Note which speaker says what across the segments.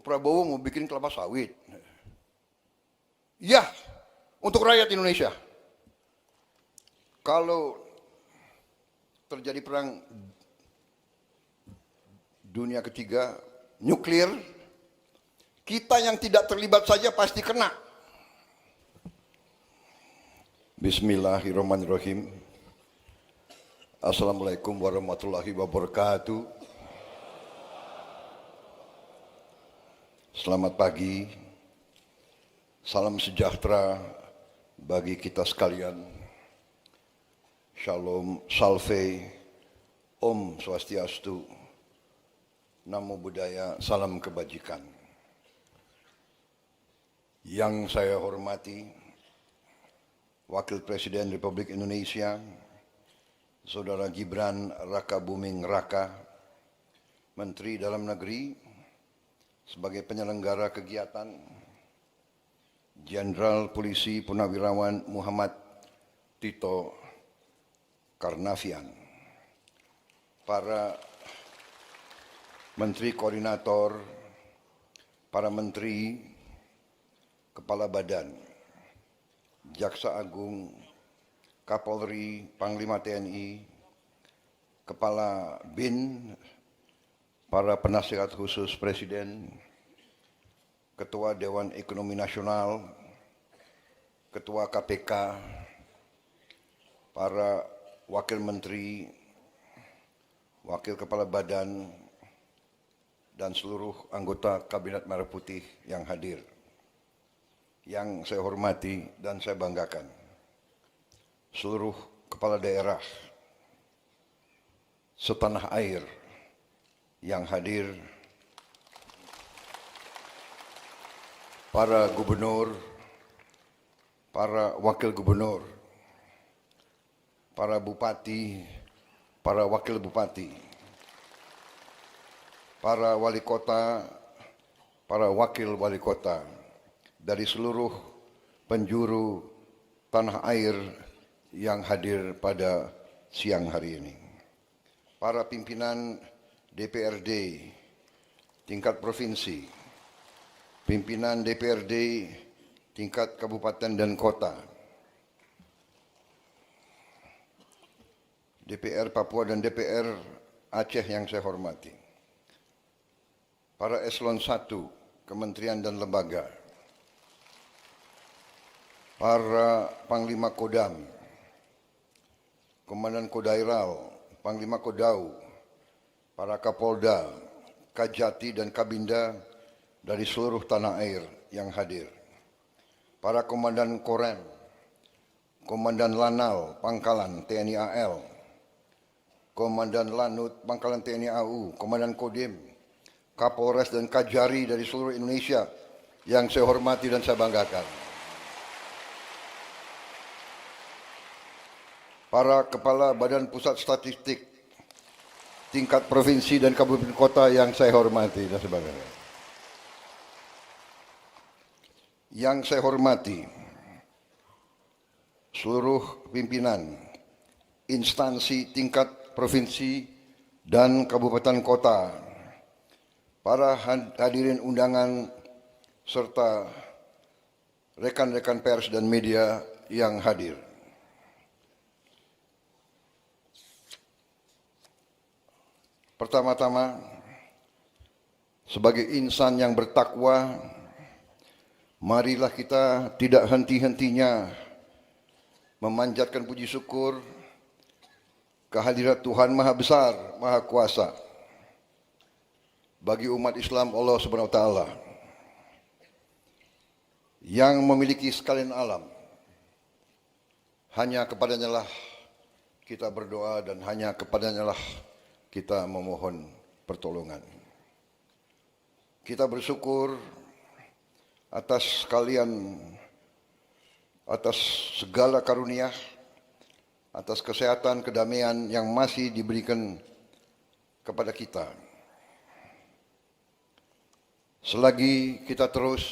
Speaker 1: Prabowo mau bikin kelapa sawit. Ya, untuk rakyat Indonesia. Kalau terjadi perang dunia ketiga, nuklir, kita yang tidak terlibat saja pasti kena. Bismillahirrahmanirrahim. Assalamualaikum warahmatullahi wabarakatuh. Selamat pagi, salam sejahtera bagi kita sekalian. Shalom, salve, Om Swastiastu, Namo Buddhaya, salam kebajikan. Yang saya hormati, Wakil Presiden Republik Indonesia, Saudara Gibran Rakabuming Raka, Menteri Dalam Negeri, sebagai penyelenggara kegiatan, Jenderal Polisi Purnawirawan Muhammad Tito Karnavian, para Menteri Koordinator, para Menteri, Kepala Badan, Jaksa Agung, Kapolri, Panglima TNI, Kepala BIN, para penasihat khusus Presiden, Ketua Dewan Ekonomi Nasional, Ketua KPK, para Wakil Menteri, Wakil Kepala Badan, dan seluruh anggota Kabinet Merah Putih yang hadir. Yang saya hormati dan saya banggakan, seluruh kepala daerah setanah air yang hadir, para gubernur, para wakil gubernur, para bupati, para wakil bupati, para wali kota, para wakil wali kota, dari seluruh penjuru tanah air yang hadir pada siang hari ini. Para pimpinan DPRD tingkat provinsi, pimpinan DPRD tingkat kabupaten dan kota, DPR Papua dan DPR Aceh yang saya hormati, para eselon 1 kementerian dan lembaga, para Panglima Kodam, Komandan Kodairal, Panglima Kodau, para Kapolda, Kajati dan Kabinda dari seluruh tanah air yang hadir, para Komandan Korem, Komandan Lanal, Pangkalan TNI AL, Komandan Lanut, Pangkalan TNI AU, Komandan Kodim, Kapolres dan Kajari dari seluruh Indonesia yang saya hormati dan saya banggakan, para Kepala Badan Pusat Statistik tingkat provinsi dan kabupaten kota yang saya hormati dan sebagainya. Yang saya hormati, seluruh pimpinan instansi tingkat provinsi dan kabupaten kota, para hadirin undangan, serta rekan-rekan pers dan media yang hadir. Pertama-tama, sebagai insan yang bertakwa, marilah kita tidak henti-hentinya memanjatkan puji syukur kehadirat Tuhan Maha Besar, Maha Kuasa bagi umat Islam Allah Subhanahu wa taala yang memiliki sekalian alam. Hanya kepadanya lah kita berdoa dan hanya kepadanya lah kita memohon pertolongan. Kita bersyukur atas segala karunia, atas kesehatan, kedamaian yang masih diberikan kepada kita. Selagi kita terus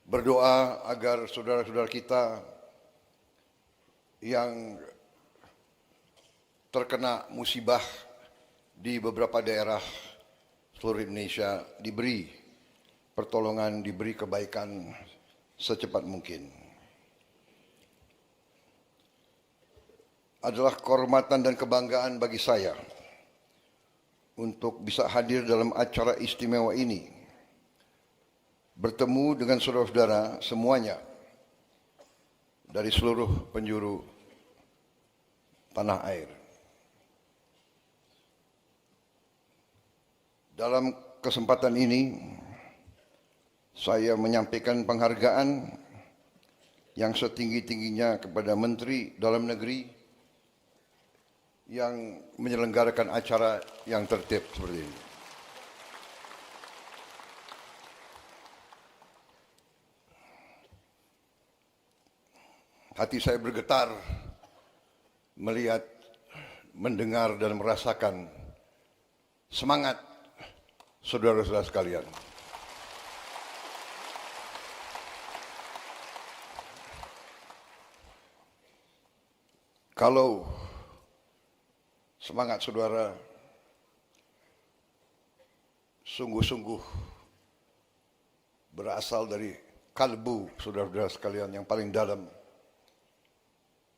Speaker 1: berdoa agar saudara-saudara kita yang terkena musibah di beberapa daerah seluruh Indonesia diberi pertolongan, diberi kebaikan secepat mungkin. Adalah kehormatan dan kebanggaan bagi saya untuk bisa hadir dalam acara istimewa ini, bertemu dengan saudara-saudara semuanya dari seluruh penjuru tanah air. Dalam kesempatan ini, saya menyampaikan penghargaan yang setinggi-tingginya kepada Menteri Dalam Negeri yang menyelenggarakan acara yang tertib seperti ini. Hati saya bergetar melihat, mendengar dan merasakan semangat saudara-saudara sekalian. Kalau semangat saudara sungguh-sungguh berasal dari kalbu saudara-saudara sekalian yang paling dalam,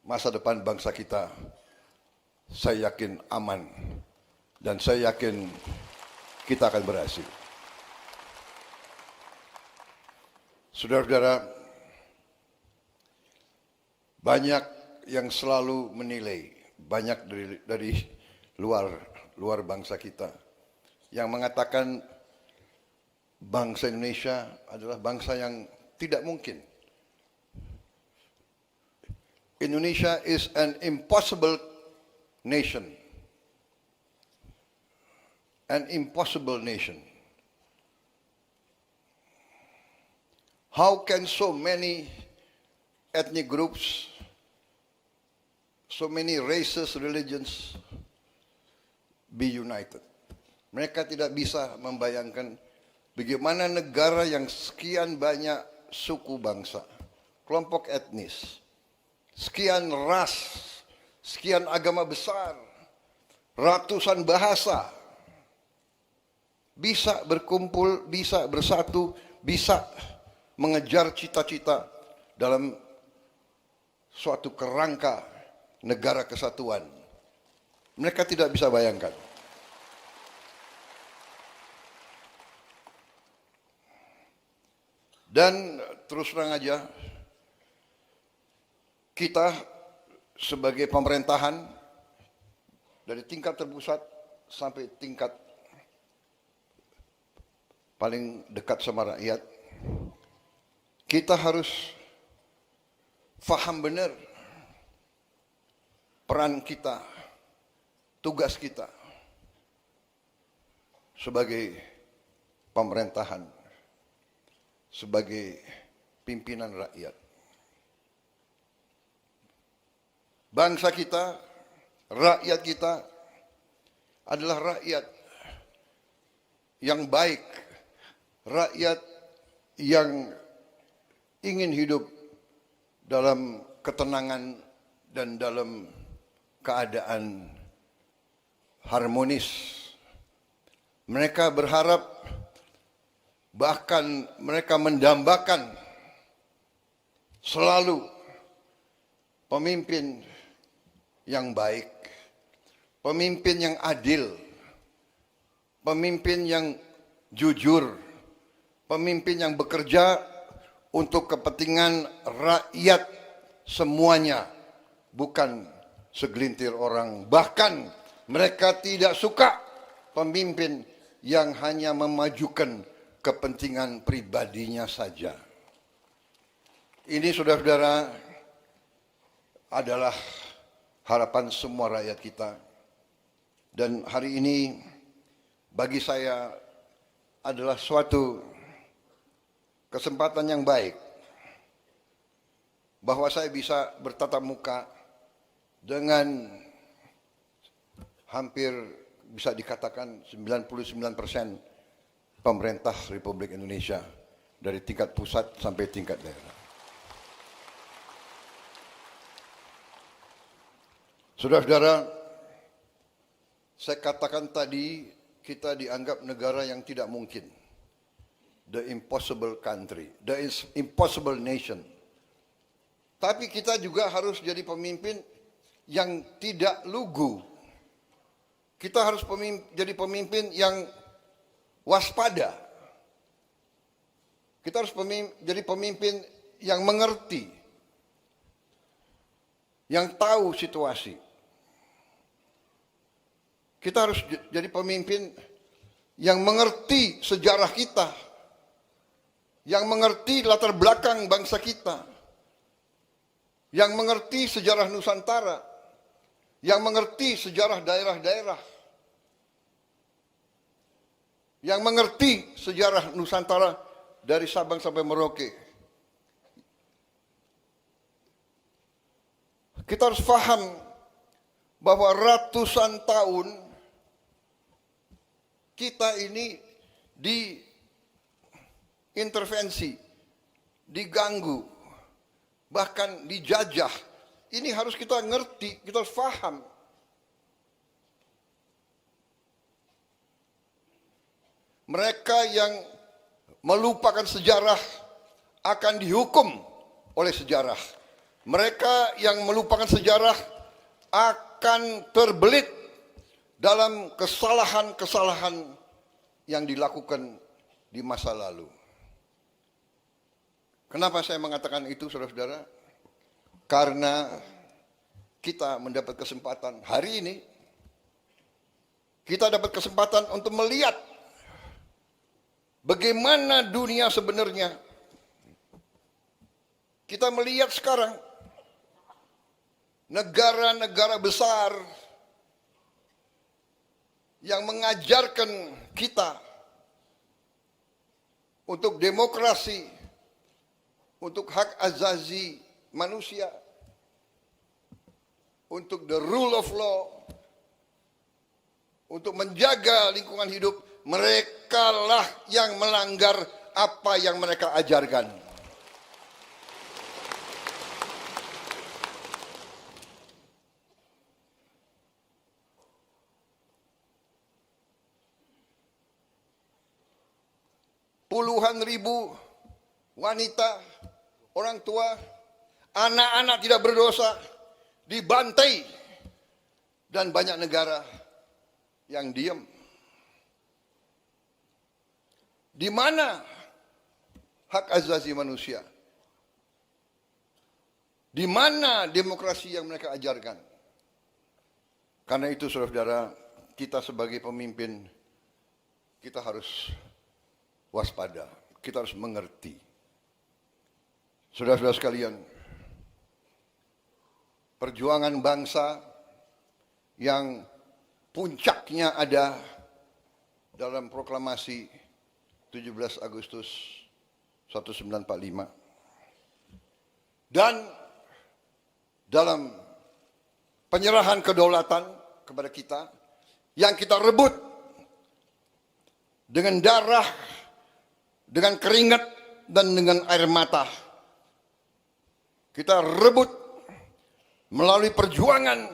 Speaker 1: masa depan bangsa kita, saya yakin aman dan saya yakin kita akan berhasil. Saudara-saudara, banyak yang selalu menilai, banyak dari luar bangsa kita yang mengatakan bangsa Indonesia adalah bangsa yang tidak mungkin. Indonesia is an impossible nation. An impossible nation. How can so many ethnic groups, so many races, religions be united? Mereka tidak bisa membayangkan bagaimana negara yang sekian banyak suku bangsa, kelompok etnis, sekian ras, sekian agama besar, ratusan bahasa, bisa berkumpul, bisa bersatu, bisa mengejar cita-cita dalam suatu kerangka negara kesatuan. Mereka tidak bisa bayangkan. Dan terus terang aja, kita sebagai pemerintahan dari tingkat terpusat sampai tingkat paling dekat sama rakyat, kita harus faham benar peran kita, tugas kita sebagai pemerintahan, sebagai pimpinan rakyat. Bangsa kita, rakyat kita adalah rakyat yang baik, rakyat yang ingin hidup dalam ketenangan dan dalam keadaan harmonis. Mereka berharap, bahkan mereka mendambakan selalu pemimpin yang baik, pemimpin yang adil, pemimpin yang jujur, pemimpin yang bekerja untuk kepentingan rakyat semuanya, bukan segelintir orang. Bahkan mereka tidak suka pemimpin yang hanya memajukan kepentingan pribadinya saja. Ini saudara-saudara adalah harapan semua rakyat kita. Dan hari ini bagi saya adalah suatu kesempatan yang baik bahwa saya bisa bertatap muka dengan hampir bisa dikatakan 99% pemerintah Republik Indonesia dari tingkat pusat sampai tingkat daerah. Saudara-saudara, saya katakan tadi kita dianggap negara yang tidak mungkin. The impossible country, the impossible nation. Tapi kita juga harus jadi pemimpin yang tidak lugu. Kita harus jadi pemimpin yang waspada. Kita harus jadi pemimpin yang mengerti, yang tahu situasi. Kita harus jadi pemimpin yang mengerti sejarah kita, yang mengerti latar belakang bangsa kita, yang mengerti sejarah Nusantara, yang mengerti sejarah daerah-daerah, yang mengerti sejarah Nusantara dari Sabang sampai Merauke. Kita harus paham bahwa ratusan tahun kita ini diintervensi, diganggu, bahkan dijajah. Ini harus kita ngerti, kita harus paham. Mereka yang melupakan sejarah akan dihukum oleh sejarah. Mereka yang melupakan sejarah akan terbelit dalam kesalahan-kesalahan yang dilakukan di masa lalu. Kenapa saya mengatakan itu, saudara-saudara? Karena kita mendapat kesempatan hari ini, kita dapat kesempatan untuk melihat bagaimana dunia sebenarnya. Kita melihat sekarang negara-negara besar yang mengajarkan kita untuk demokrasi, untuk hak asasi manusia, untuk the rule of law, untuk menjaga lingkungan hidup. Merekalah yang melanggar apa yang mereka ajarkan. Puluhan ribu wanita, orang tua, anak-anak tidak berdosa dibantai, dan banyak negara yang diam. Di mana hak asasi manusia? Di mana demokrasi yang mereka ajarkan? Karena itu, saudara-saudara, kita sebagai pemimpin, kita harus waspada, kita harus mengerti. Saudara-saudara sekalian, perjuangan bangsa yang puncaknya ada dalam proklamasi 17 Agustus 1945 dan dalam penyerahan kedaulatan kepada kita yang kita rebut dengan darah, dengan keringat, dan dengan air mata. Kita rebut melalui perjuangan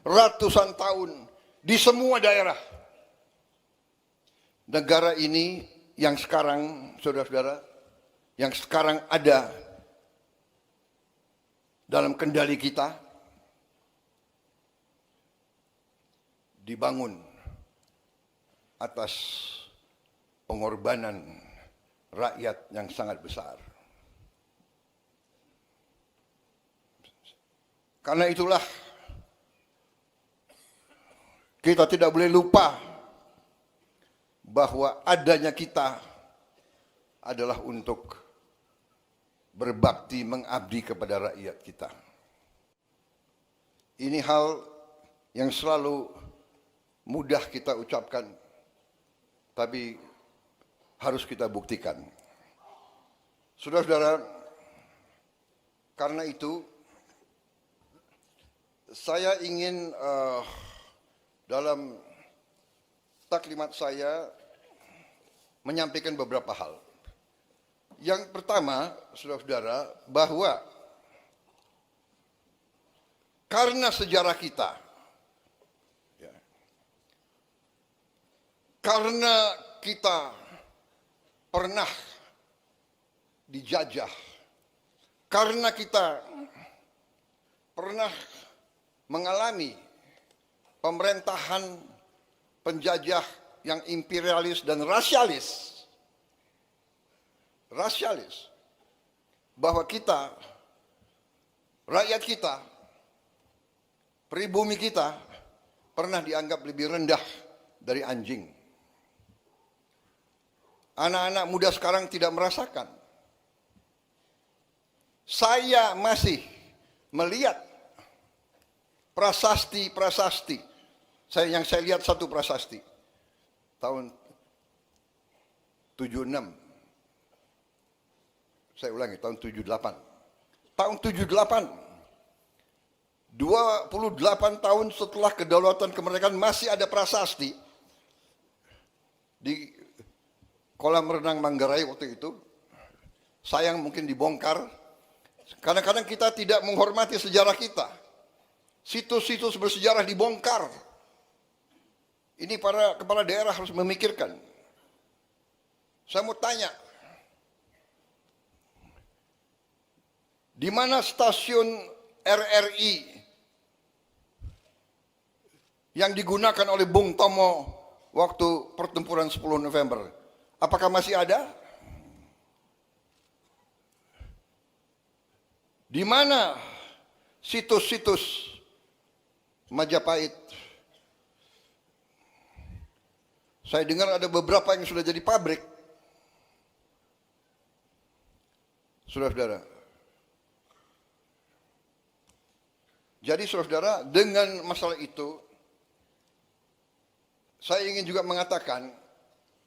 Speaker 1: ratusan tahun di semua daerah. Negara ini yang sekarang, saudara-saudara, yang sekarang ada dalam kendali kita, dibangun atas pengorbanan rakyat yang sangat besar. Karena itulah kita tidak boleh lupa bahwa adanya kita adalah untuk berbakti, mengabdi kepada rakyat kita. Ini hal yang selalu mudah kita ucapkan, tapi harus kita buktikan. Saudara-saudara, karena itu saya ingin dalam taklimat saya menyampaikan beberapa hal. Yang pertama, saudara-saudara, bahwa karena sejarah kita, karena kita pernah dijajah, karena kita pernah mengalami pemerintahan penjajah yang imperialis dan rasialis, bahwa kita, rakyat kita, pribumi kita pernah dianggap lebih rendah dari anjing. Anak-anak muda sekarang tidak merasakan. Saya masih melihat prasasti. Yang saya lihat satu prasasti tahun 76. Saya ulangi, tahun 78. Tahun 78. 28 tahun setelah kedaulatan kemerdekaan masih ada prasasti di kolam renang Manggarai waktu itu. Sayang mungkin dibongkar. Kadang-kadang kita tidak menghormati sejarah kita. Situs-situs bersejarah dibongkar. Ini para kepala daerah harus memikirkan. Saya mau tanya, di mana stasiun RRI yang digunakan oleh Bung Tomo waktu pertempuran 10 November? Apakah masih ada? Di mana situs-situs Majapahit? Saya dengar ada beberapa yang sudah jadi pabrik. Saudara-saudara. Jadi saudara-saudara, dengan masalah itu, saya ingin juga mengatakan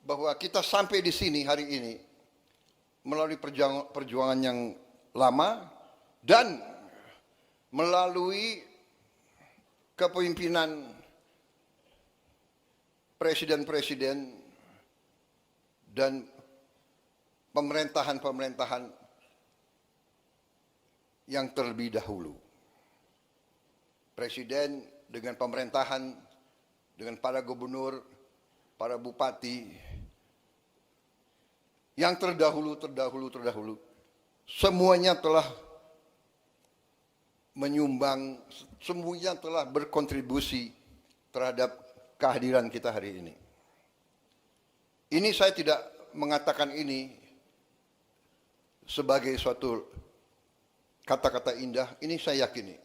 Speaker 1: bahwa kita sampai di sini hari ini melalui perjuangan yang lama dan melalui kepemimpinan presiden-presiden dan pemerintahan-pemerintahan yang terlebih dahulu. Presiden dengan pemerintahan, dengan para gubernur, para bupati, yang terdahulu, semuanya telah menyumbang, semuanya telah berkontribusi terhadap kehadiran kita hari ini. Ini saya tidak mengatakan ini sebagai suatu kata-kata indah, ini saya yakini.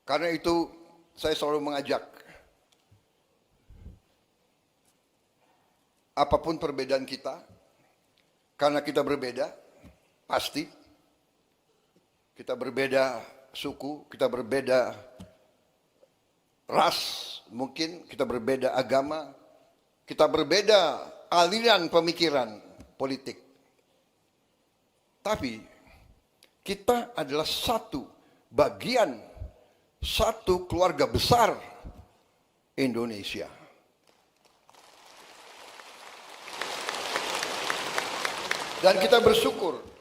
Speaker 1: Karena itu saya selalu mengajak, apapun perbedaan kita, karena kita berbeda, pasti. Kita berbeda suku, kita berbeda ras, mungkin kita berbeda agama, kita berbeda aliran pemikiran politik. Tapi kita adalah satu bagian, satu keluarga besar Indonesia. Dan kita bersyukur,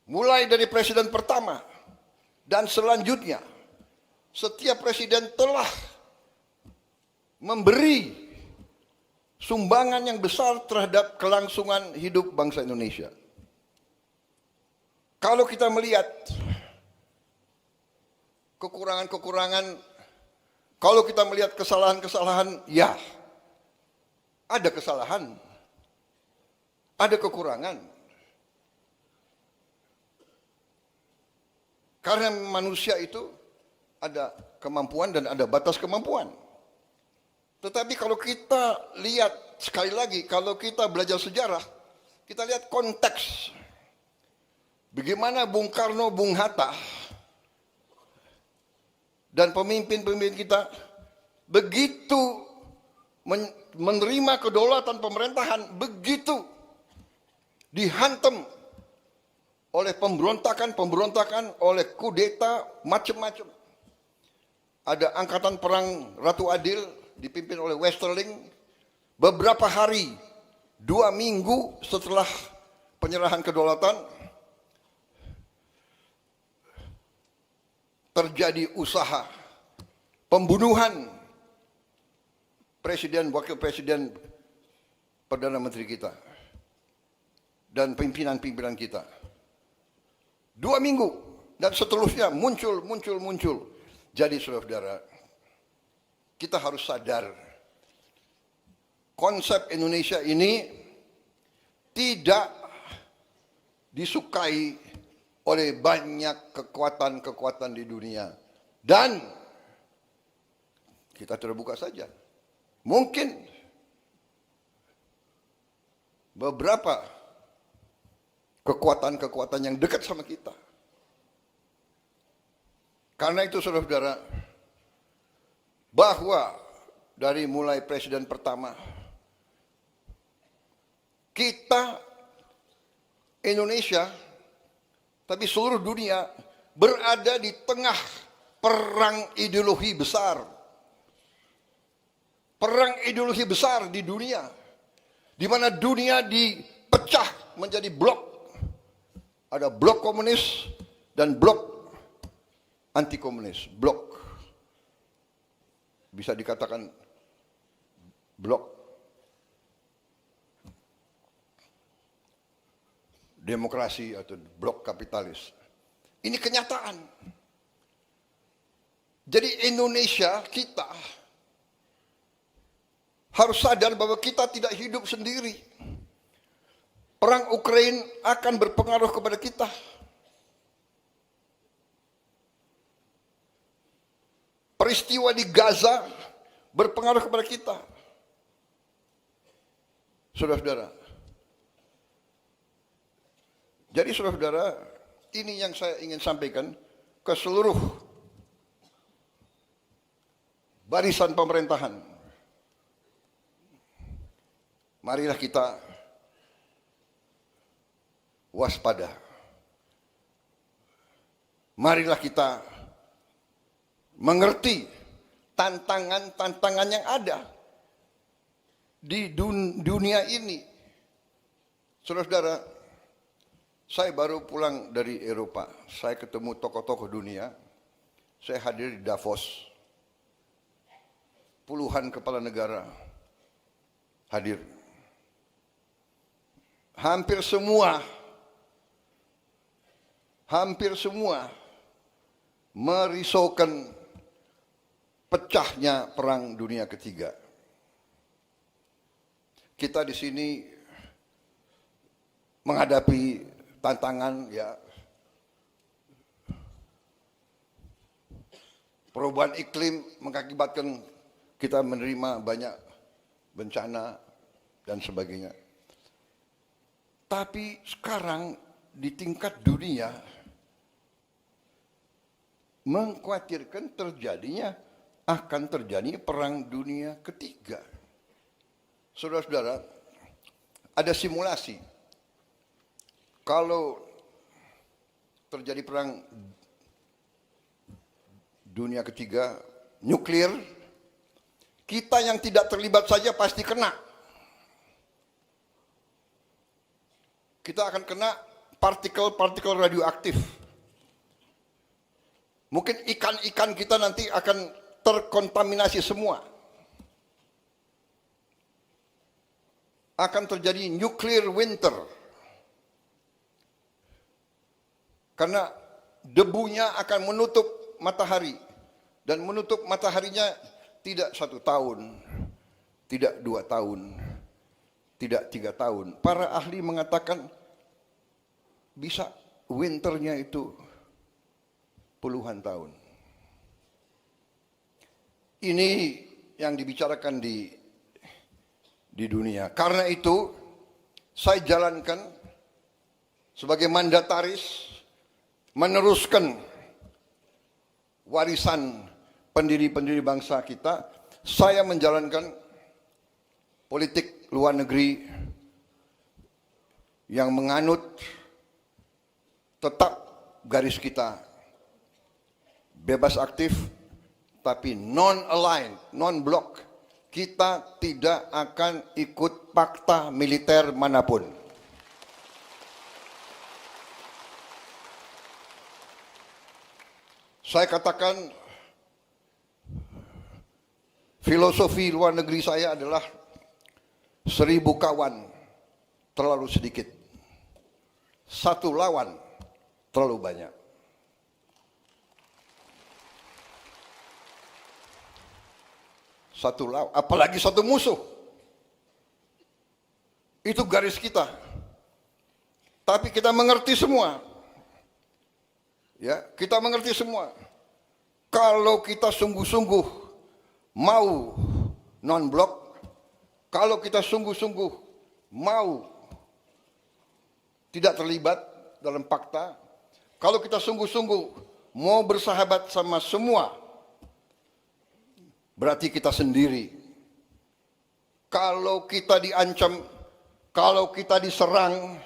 Speaker 1: mulai dari presiden pertama dan selanjutnya, setiap presiden telah memberi sumbangan yang besar terhadap kelangsungan hidup bangsa Indonesia. Kalau kita melihat kekurangan-kekurangan, kalau kita melihat kesalahan-kesalahan, ya ada kesalahan, ada kekurangan. Karena manusia itu ada kemampuan dan ada batas kemampuan. Tetapi kalau kita lihat, sekali lagi, kalau kita belajar sejarah, kita lihat konteks. Bagaimana Bung Karno, Bung Hatta, dan pemimpin-pemimpin kita begitu menerima kedaulatan pemerintahan, begitu dihantam oleh pemberontakan, oleh kudeta, macam-macam. Ada angkatan perang Ratu Adil dipimpin oleh Westerling. Beberapa hari, 2 minggu setelah penyerahan kedaulatan, terjadi usaha pembunuhan Presiden, Wakil Presiden, Perdana Menteri kita, dan pimpinan-pimpinan kita. 2 minggu, dan seterusnya muncul. Jadi saudara-saudara, kita harus sadar, konsep Indonesia ini tidak disukai oleh banyak kekuatan-kekuatan di dunia. Dan kita terbuka saja. Mungkin beberapa kekuatan-kekuatan yang dekat sama kita. Karena itu saudara-saudara, bahwa dari mulai presiden pertama, kita Indonesia, tapi seluruh dunia berada di tengah perang ideologi besar. Perang ideologi besar di dunia, di mana dunia dipecah menjadi blok. Ada blok komunis dan blok anti komunis. Blok, bisa dikatakan blok demokrasi atau blok kapitalis. Ini kenyataan. Jadi Indonesia kita harus sadar bahwa kita tidak hidup sendiri. Perang Ukraina akan berpengaruh kepada kita. Peristiwa di Gaza berpengaruh kepada kita. Saudara-saudara. Jadi saudara-saudara, ini yang saya ingin sampaikan ke seluruh barisan pemerintahan. Marilah kita waspada. Marilah kita mengerti tantangan-tantangan yang ada di dunia ini. Saudara-saudara, saya baru pulang dari Eropa. Saya ketemu tokoh-tokoh dunia. Saya hadir di Davos. Puluhan kepala negara hadir. Hampir semua merisaukan pecahnya perang dunia ketiga. Kita di sini menghadapi tantangan, ya, perubahan iklim mengakibatkan kita menerima banyak bencana dan sebagainya. Tapi sekarang di tingkat dunia mengkhawatirkan akan terjadi perang dunia ketiga. Saudara-saudara, ada simulasi. Kalau terjadi perang dunia ketiga, nuklir, kita yang tidak terlibat saja pasti kena. Kita akan kena partikel-partikel radioaktif. Mungkin ikan-ikan kita nanti akan terkontaminasi semua. Akan terjadi nuclear winter. Karena debunya akan menutup matahari. Dan menutup mataharinya tidak 1 tahun, tidak 2 tahun, tidak 3 tahun. Para ahli mengatakan bisa winternya itu puluhan tahun. Ini yang dibicarakan di dunia. Karena itu saya jalankan sebagai mandataris meneruskan warisan pendiri-pendiri bangsa kita. Saya menjalankan politik luar negeri yang menganut tetap garis kita bebas aktif tapi non-aligned, non-block. Kita tidak akan ikut fakta militer manapun. Saya katakan Filosofi luar negeri saya adalah 1000 kawan terlalu sedikit, 1 lawan terlalu banyak. Satu lawan, apalagi 1 musuh. Itu garis kita. Tapi kita mengerti semua. Ya, kita mengerti semua. Kalau kita sungguh-sungguh mau non-blok, kalau kita sungguh-sungguh mau tidak terlibat dalam fakta, kalau kita sungguh-sungguh mau bersahabat sama semua, berarti kita sendiri. Kalau kita diancam, kalau kita diserang,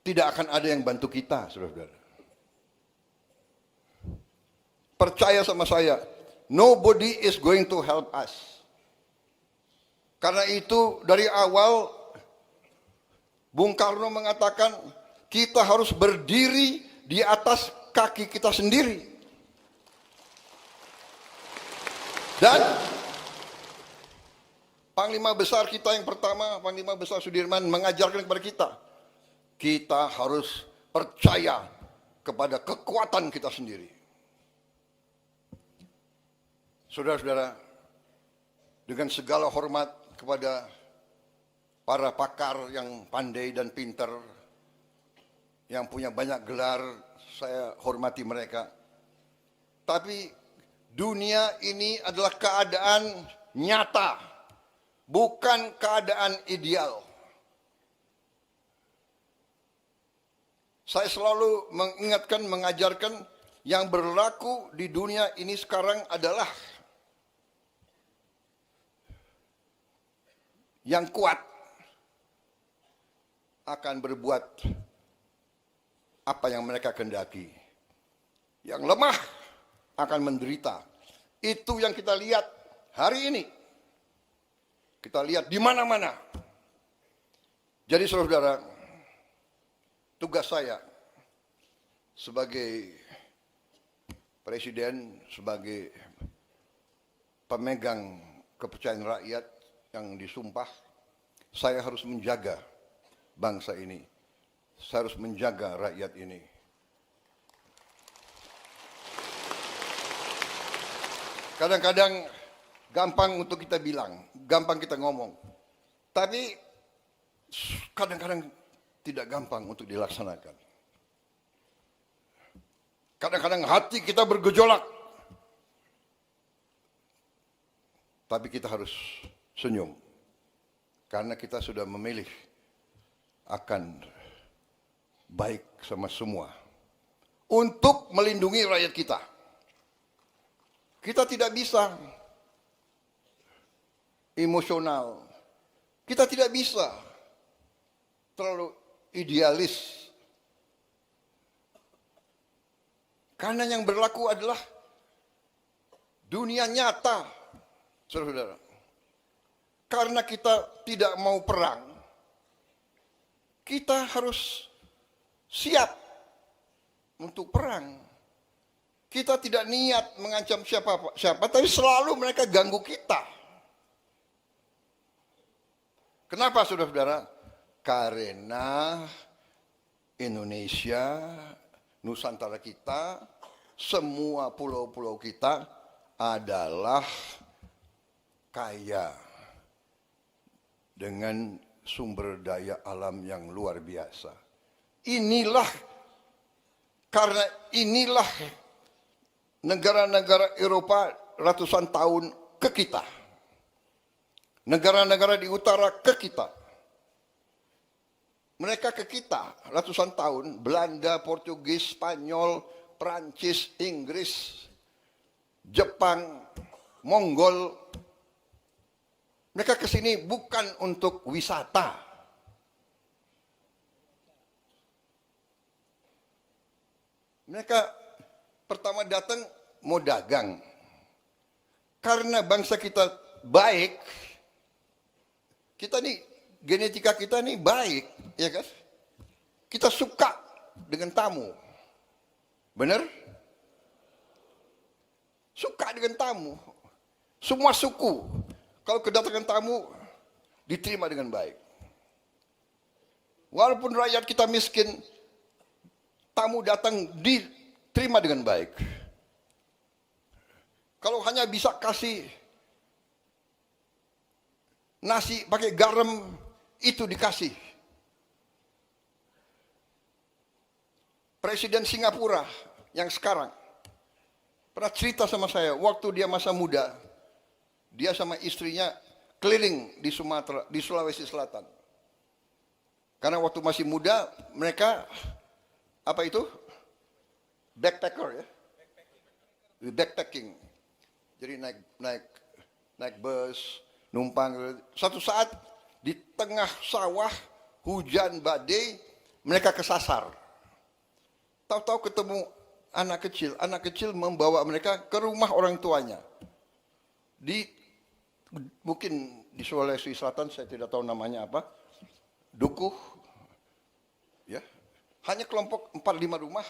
Speaker 1: tidak akan ada yang bantu kita, saudara-saudara. Percaya sama saya, nobody is going to help us. Karena itu dari awal Bung Karno mengatakan kita harus berdiri di atas kaki kita sendiri. Dan Panglima Besar kita yang pertama, Panglima Besar Sudirman mengajarkan kepada kita harus percaya kepada kekuatan kita sendiri. Saudara-saudara, dengan segala hormat kepada para pakar yang pandai dan pintar, yang punya banyak gelar, saya hormati mereka. Tapi dunia ini adalah keadaan nyata, bukan keadaan ideal. Saya selalu mengingatkan, mengajarkan yang berlaku di dunia ini sekarang adalah yang kuat akan berbuat apa yang mereka kehendaki. Yang lemah akan menderita. Itu yang kita lihat hari ini. Kita lihat di mana-mana. Jadi saudara-saudara, tugas saya sebagai presiden, sebagai pemegang kepercayaan rakyat yang disumpah, saya harus menjaga bangsa ini. Saya harus menjaga rakyat ini. Kadang-kadang gampang untuk kita bilang, gampang kita ngomong. Tapi kadang-kadang tidak gampang untuk dilaksanakan. Kadang-kadang hati kita bergejolak. Tapi kita harus senyum. Karena kita sudah memilih akan baik sama semua. Untuk melindungi rakyat kita. Kita tidak bisa emosional. Kita tidak bisa terlalu idealis. Karena yang berlaku adalah dunia nyata, saudara-saudara. Karena kita tidak mau perang, kita harus siap untuk perang. Kita tidak niat mengancam siapa, tapi selalu mereka ganggu kita. Kenapa, saudara-saudara? Karena Indonesia, Nusantara kita, semua pulau-pulau kita adalah kaya dengan sumber daya alam yang luar biasa. Karena inilah negara-negara Eropa ratusan tahun ke kita. Negara-negara di utara ke kita. Mereka ke kita ratusan tahun, Belanda, Portugis, Spanyol, Prancis, Inggris, Jepang, Mongol. Mereka ke sini bukan untuk wisata. Mereka pertama datang mau dagang. Karena bangsa kita baik, kita nih, genetika kita nih baik, ya kan? Kita suka dengan tamu. Benar? Suka dengan tamu. Semua suku, kalau kedatangan tamu, diterima dengan baik. Walaupun rakyat kita miskin, tamu datang diterima dengan baik. Kalau hanya bisa kasih nasi pakai garam, itu dikasih. Presiden Singapura yang sekarang pernah cerita sama saya, waktu dia masa muda, dia sama istrinya keliling di Sumatera, di Sulawesi Selatan. Karena waktu masih muda, mereka apa itu? Backpacker ya. Backpacking. Jadi naik bus, numpang. Satu saat di tengah sawah, hujan badai, mereka kesasar. Tahu-tahu ketemu anak kecil membawa mereka ke rumah orang tuanya. Mungkin di Sulawesi Selatan, saya tidak tahu namanya apa, Dukuh, ya, hanya kelompok 4-5 rumah.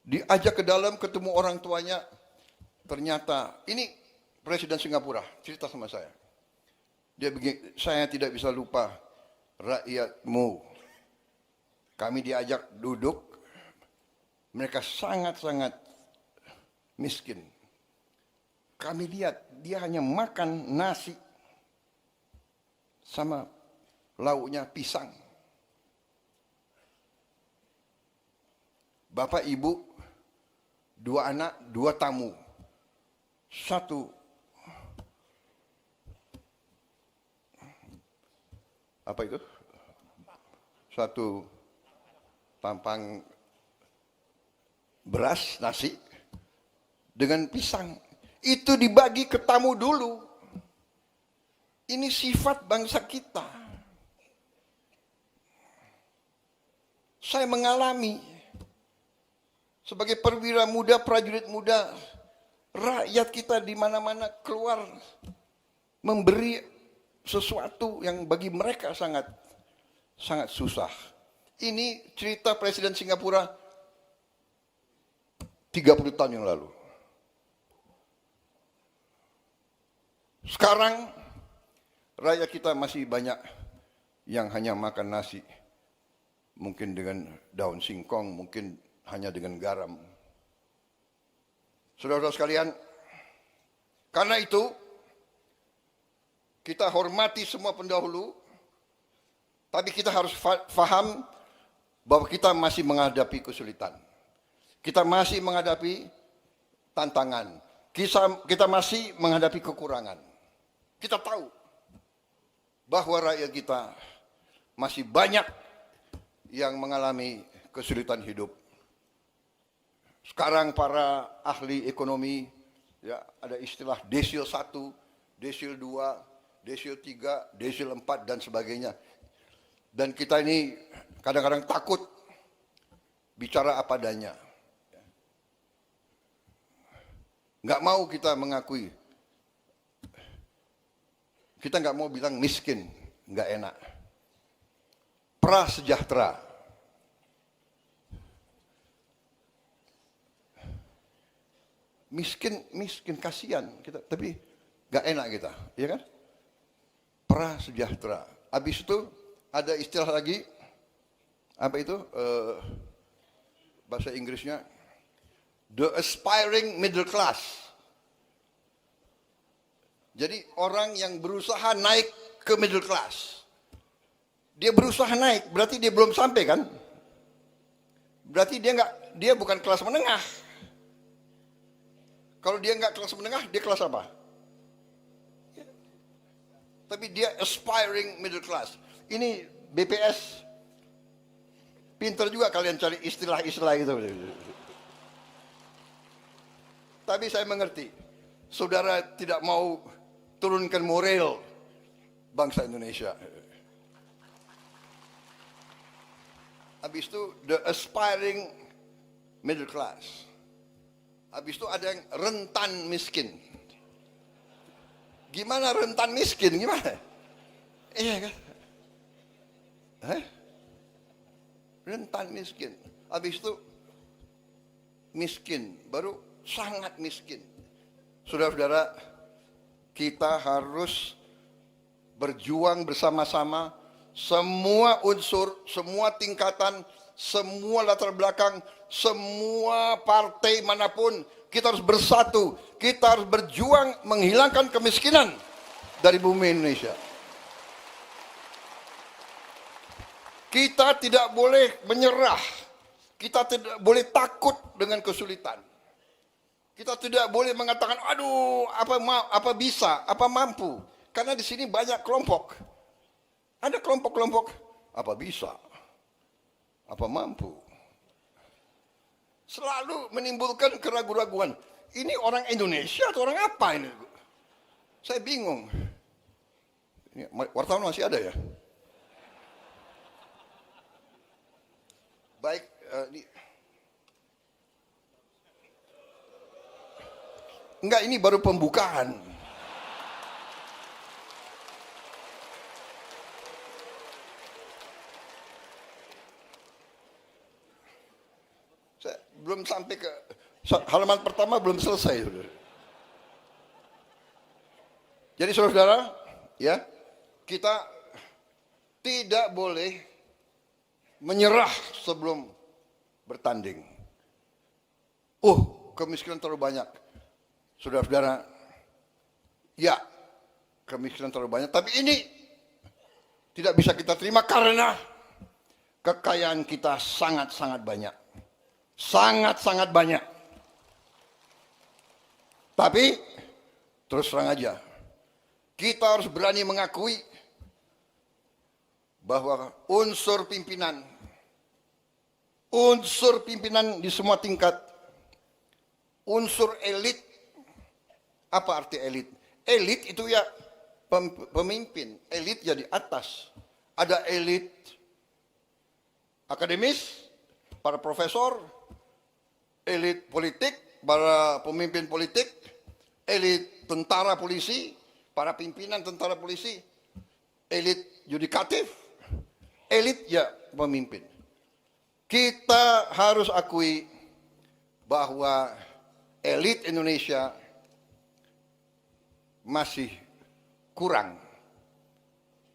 Speaker 1: Diajak ke dalam, ketemu orang tuanya, ternyata ini Presiden Singapura cerita sama saya. Dia begini, saya tidak bisa lupa rakyatmu. Kami diajak duduk, mereka sangat-sangat miskin. Kami lihat dia hanya makan nasi sama lauknya pisang. Bapak, ibu, 2 anak, 2 tamu. Satu apa itu? Satu tampang beras, nasi, dengan pisang. Itu dibagi ke tamu dulu. Ini sifat bangsa kita. Saya mengalami sebagai perwira muda, prajurit muda, rakyat kita di mana-mana keluar memberi sesuatu yang bagi mereka sangat susah. Ini cerita Presiden Singapura 30 tahun yang lalu. Sekarang rakyat kita masih banyak yang hanya makan nasi, mungkin dengan daun singkong, mungkin hanya dengan garam. Saudara-saudara sekalian, karena itu kita hormati semua pendahulu, tapi kita harus faham bahwa kita masih menghadapi kesulitan. Kita masih menghadapi tantangan. Kita masih menghadapi kekurangan. Kita tahu bahwa rakyat kita masih banyak yang mengalami kesulitan hidup. Sekarang para ahli ekonomi, ya, ada istilah desil 1, desil 2, desil 3, desil 4, dan sebagainya. Dan kita ini kadang-kadang takut bicara apa adanya. Nggak mau kita mengakui. Kita nggak mau bilang miskin, nggak enak. Prasejahtera. Miskin kasihan kita, tapi nggak enak kita, ya kan? Prasejahtera. Habis itu ada istilah lagi, apa itu bahasa Inggrisnya, the aspiring middle class. Jadi orang yang berusaha naik ke middle class. Dia berusaha naik, berarti dia belum sampai kan? Berarti dia bukan kelas menengah. Kalau dia nggak kelas menengah, dia kelas apa? Tapi dia aspiring middle class. Ini BPS. Pinter juga kalian cari istilah-istilah itu. Tapi saya mengerti, saudara tidak mau turunkan moral bangsa Indonesia. Habis itu the aspiring middle class. Habis itu ada yang rentan miskin. Gimana rentan miskin? Gimana? Iya kan? Rentan miskin. Habis itu miskin. Baru sangat miskin. Saudara-saudara, kita harus berjuang bersama-sama, semua unsur, semua tingkatan, semua latar belakang, semua partai manapun, kita harus bersatu. Kita harus berjuang menghilangkan kemiskinan dari bumi Indonesia. Kita tidak boleh menyerah. Kita tidak boleh takut dengan kesulitan. Kita tidak boleh mengatakan, aduh, apa bisa, apa mampu. Karena di sini banyak kelompok. Ada kelompok-kelompok, apa bisa, apa mampu. Selalu menimbulkan keraguan-raguan. Ini orang Indonesia atau orang apa ini? Saya bingung. Ini, wartawan masih ada ya? Baik, enggak, ini baru pembukaan. Saya belum sampai ke halaman pertama, belum selesai. Jadi saudara-saudara, ya, kita tidak boleh menyerah sebelum bertanding. Kemiskinan terlalu banyak. Saudara-saudara, ya, kemiskinan terlalu banyak. Tapi ini tidak bisa kita terima karena kekayaan kita sangat-sangat banyak. Sangat-sangat banyak. Tapi, terus terang aja, kita harus berani mengakui bahwa unsur pimpinan di semua tingkat, unsur elit. Apa arti elit? Elit itu ya pemimpin, elit ya di atas. Ada elit akademis, para profesor, elit politik, para pemimpin politik, elit tentara polisi, para pimpinan tentara polisi, elit yudikatif, elit ya pemimpin. Kita harus akui bahwa elit Indonesia masih kurang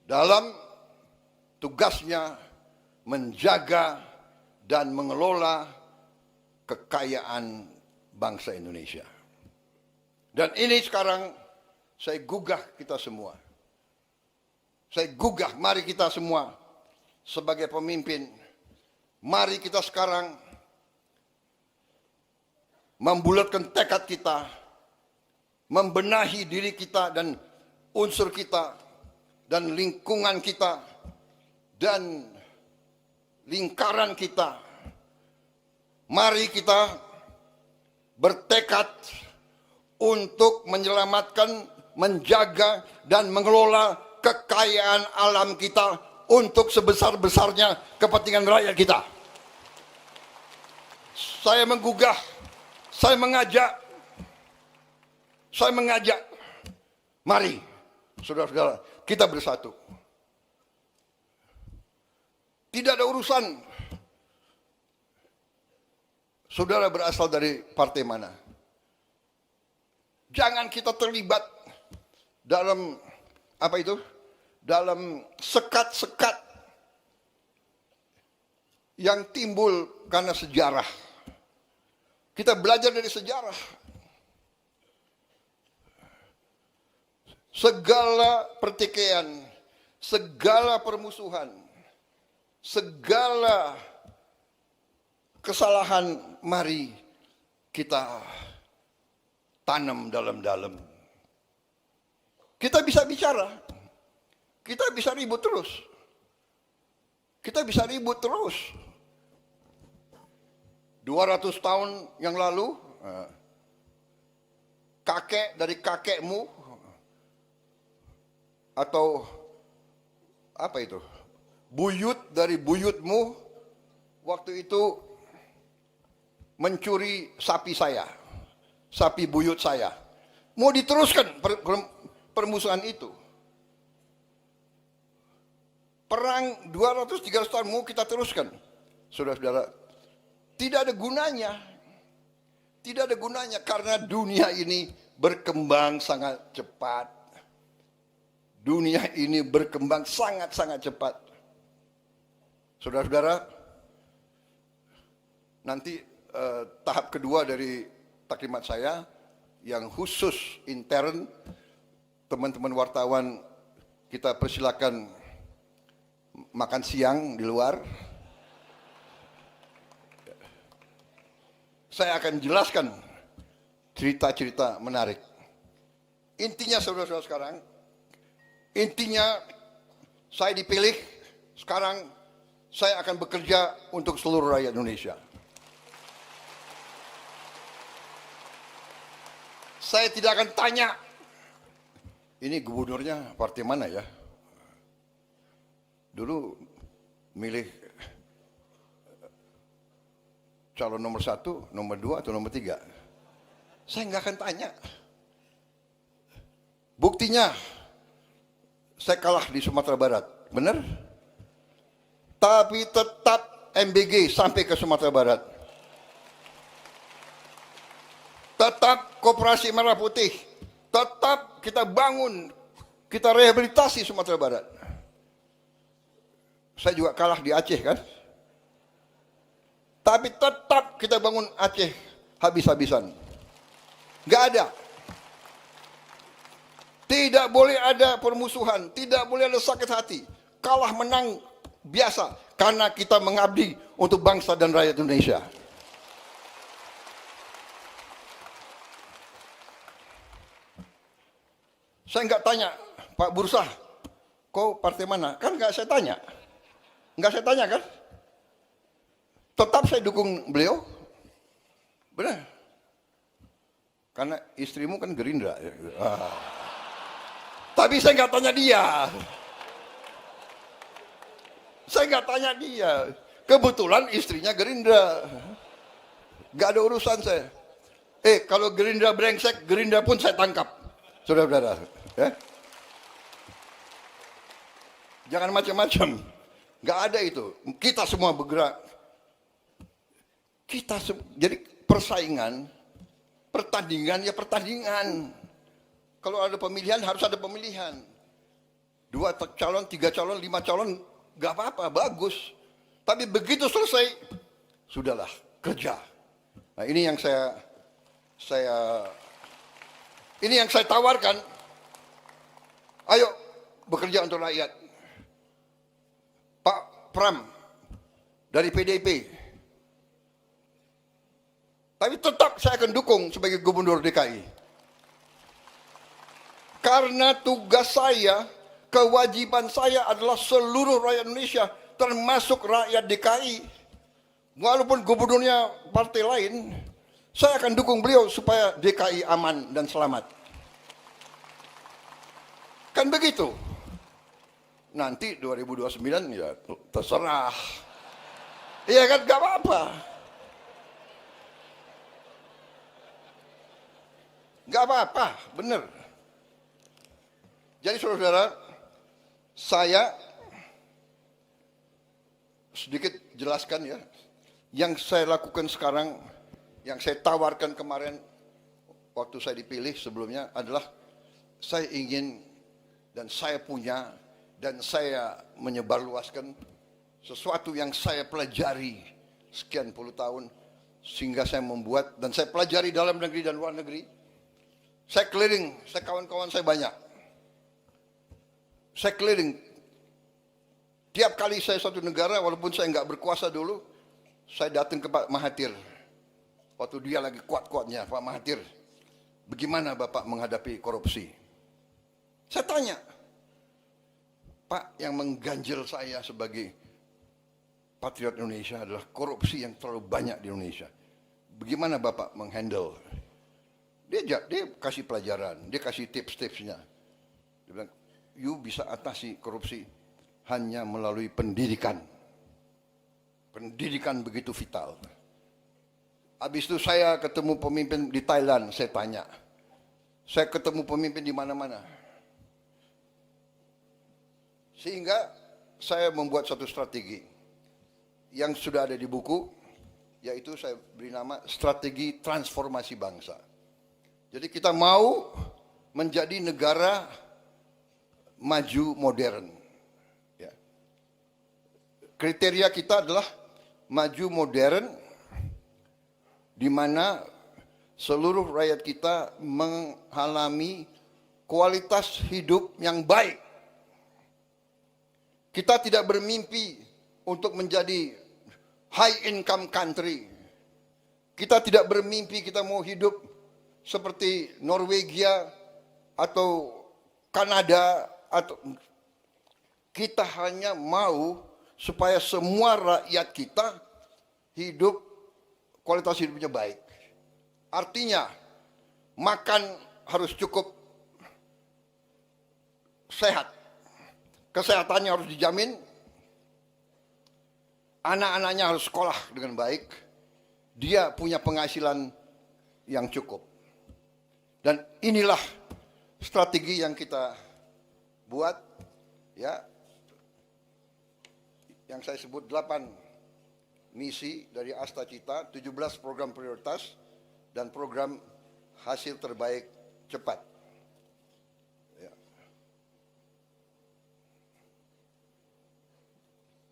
Speaker 1: dalam tugasnya menjaga dan mengelola kekayaan bangsa Indonesia. Dan ini sekarang saya gugah kita semua. Saya gugah, mari kita semua sebagai pemimpin, mari kita sekarang membulatkan tekad kita, membenahi diri kita dan unsur kita, dan lingkungan kita, dan lingkaran kita. Mari kita bertekad untuk menyelamatkan, menjaga, dan mengelola kekayaan alam kita untuk sebesar-besarnya kepentingan rakyat kita. Saya menggugah, saya mengajak, mari saudara-saudara, kita bersatu. Tidak ada urusan saudara berasal dari partai mana. Jangan kita terlibat dalam apa itu? Dalam sekat-sekat yang timbul karena sejarah. Kita belajar dari sejarah. Segala pertikaian, segala permusuhan, segala kesalahan, mari kita tanam dalam-dalam. Kita bisa bicara, kita bisa ribut terus. Kita bisa ribut terus. 200 tahun yang lalu, kakek dari kakekmu, atau apa itu, buyut dari buyutmu, waktu itu mencuri sapi saya, sapi buyut saya. Mau diteruskan permusuhan itu. Perang 200-300 tahun mau kita teruskan. Saudara-saudara, tidak ada gunanya. Tidak ada gunanya karena dunia ini berkembang sangat cepat. Dunia ini berkembang sangat-sangat cepat. Saudara-saudara, nanti tahap kedua dari taklimat saya yang khusus intern, teman-teman wartawan kita persilakan makan siang di luar. Saya akan jelaskan cerita-cerita menarik. Intinya saudara-saudara sekarang, intinya saya dipilih, sekarang saya akan bekerja untuk seluruh rakyat Indonesia. Saya tidak akan tanya, ini gubernurnya partai mana ya? Dulu milih calon nomor 1, nomor 2, atau nomor 3. Saya nggak akan tanya. Buktinya, saya kalah di Sumatera Barat, benar? Tapi tetap MBG sampai ke Sumatera Barat. Tetap Koperasi Merah Putih. Tetap kita bangun, kita rehabilitasi Sumatera Barat. Saya juga kalah di Aceh kan? Tapi tetap kita bangun Aceh habis-habisan. Nggak ada. Tidak boleh ada permusuhan, tidak boleh ada sakit hati. Kalah menang biasa, karena kita mengabdi untuk bangsa dan rakyat Indonesia. Saya nggak tanya, Pak Bursa, kau partai mana? Kan nggak saya tanya. Nggak saya tanya kan? Tetap saya dukung beliau. Benar. Karena istrimu kan Gerindra. Tapi saya nggak tanya dia. Saya nggak tanya dia. Kebetulan istrinya Gerindra. Nggak ada urusan saya. Kalau Gerindra brengsek, Gerindra pun saya tangkap. Saudara-saudara. Ya? Jangan macam-macam. Nggak ada itu. Kita semua bergerak. Jadi persaingan, pertandingan ya pertandingan. Kalau ada pemilihan harus ada pemilihan. 2 calon, 3 calon, 5 calon, nggak apa-apa, bagus. Tapi begitu selesai, sudahlah kerja. Nah ini yang saya tawarkan. Ayo bekerja untuk rakyat. Pak Pram dari PDIP. Tapi tetap saya akan dukung sebagai gubernur DKI. Karena tugas saya, kewajiban saya adalah seluruh rakyat Indonesia, termasuk rakyat DKI. Walaupun gubernurnya partai lain, saya akan dukung beliau supaya DKI aman dan selamat. Kan begitu. Nanti 2029 ya terserah. Iya kan, gak apa-apa. Gak apa-apa, benar. Jadi saudara-saudara, saya sedikit jelaskan ya. Yang saya lakukan sekarang, yang saya tawarkan kemarin waktu saya dipilih sebelumnya adalah saya ingin dan saya punya dan saya menyebarluaskan sesuatu yang saya pelajari sekian puluh tahun sehingga saya membuat dan saya pelajari dalam negeri dan luar negeri. Saya keliling, kawan-kawan saya banyak. Saya keliling. Tiap kali saya satu negara, walaupun saya nggak berkuasa dulu, saya datang ke Pak Mahathir. Waktu dia lagi kuat-kuatnya, Pak Mahathir, bagaimana Bapak menghadapi korupsi? Saya tanya, Pak, yang mengganjel saya sebagai patriot Indonesia adalah korupsi yang terlalu banyak di Indonesia. Bagaimana Bapak menghandle? Dia kasih pelajaran, dia kasih tips-tipsnya. Dia bilang, you bisa atasi korupsi hanya melalui pendidikan. Pendidikan begitu vital. Habis itu saya ketemu pemimpin di Thailand, saya tanya. Saya ketemu pemimpin di mana-mana. Sehingga saya membuat satu strategi yang sudah ada di buku, yaitu saya beri nama strategi transformasi bangsa. Jadi kita mau menjadi negara maju modern. Ya. Kriteria kita adalah maju modern, di mana seluruh rakyat kita mengalami kualitas hidup yang baik. Kita tidak bermimpi untuk menjadi high income country. Kita tidak bermimpi kita mau hidup seperti Norwegia atau Kanada, atau kita hanya mau supaya semua rakyat kita hidup, kualitas hidupnya baik. Artinya makan harus cukup sehat, kesehatannya harus dijamin, anak-anaknya harus sekolah dengan baik, dia punya penghasilan yang cukup. Dan inilah strategi yang kita buat, ya, yang saya sebut 8 misi dari Asta Cita, 17 program prioritas, dan program hasil terbaik cepat. Ya.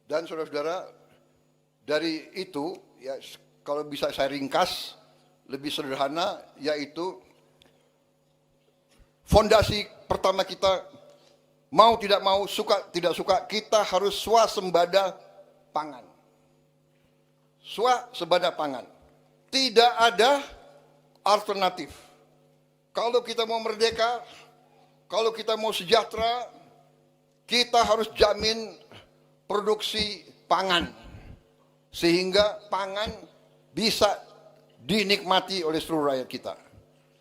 Speaker 1: Dan saudara-saudara, dari itu, ya, kalau bisa saya ringkas lebih sederhana, yaitu fondasi pertama kita, mau tidak mau, suka tidak suka, kita harus swasembada pangan. Swasembada pangan. Tidak ada alternatif. Kalau kita mau merdeka, kalau kita mau sejahtera, kita harus jamin produksi pangan. Sehingga pangan bisa dinikmati oleh seluruh rakyat kita.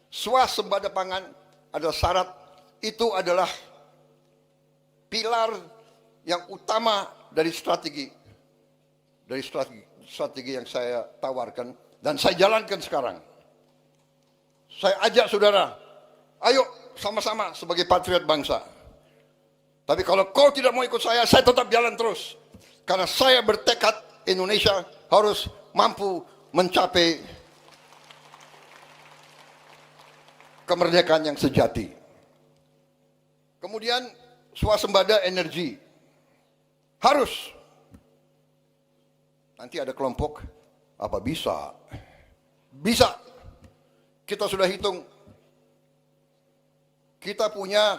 Speaker 1: Swasembada pangan adalah syarat, itu adalah pilar yang utama dari strategi yang saya tawarkan dan saya jalankan sekarang. Saya ajak saudara, ayo sama-sama sebagai patriot bangsa. Tapi kalau kau tidak mau ikut saya tetap jalan terus. Karena saya bertekad Indonesia harus mampu mencapai kemerdekaan yang sejati. Kemudian swasembada energi. Harus. Nanti ada kelompok, apa bisa? Bisa. Kita sudah hitung. Kita punya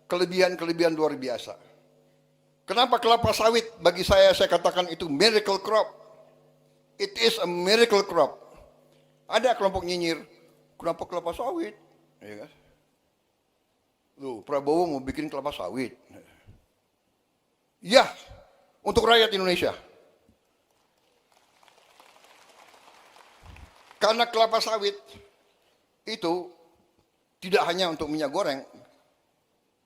Speaker 1: kelebihan-kelebihan luar biasa. Kenapa kelapa sawit bagi saya katakan itu miracle crop. It is a miracle crop. Ada kelompok nyinyir, kenapa kelapa sawit? Ya kan? Loh, Prabowo mau bikin kelapa sawit. Ya, untuk rakyat Indonesia. Karena kelapa sawit itu tidak hanya untuk minyak goreng.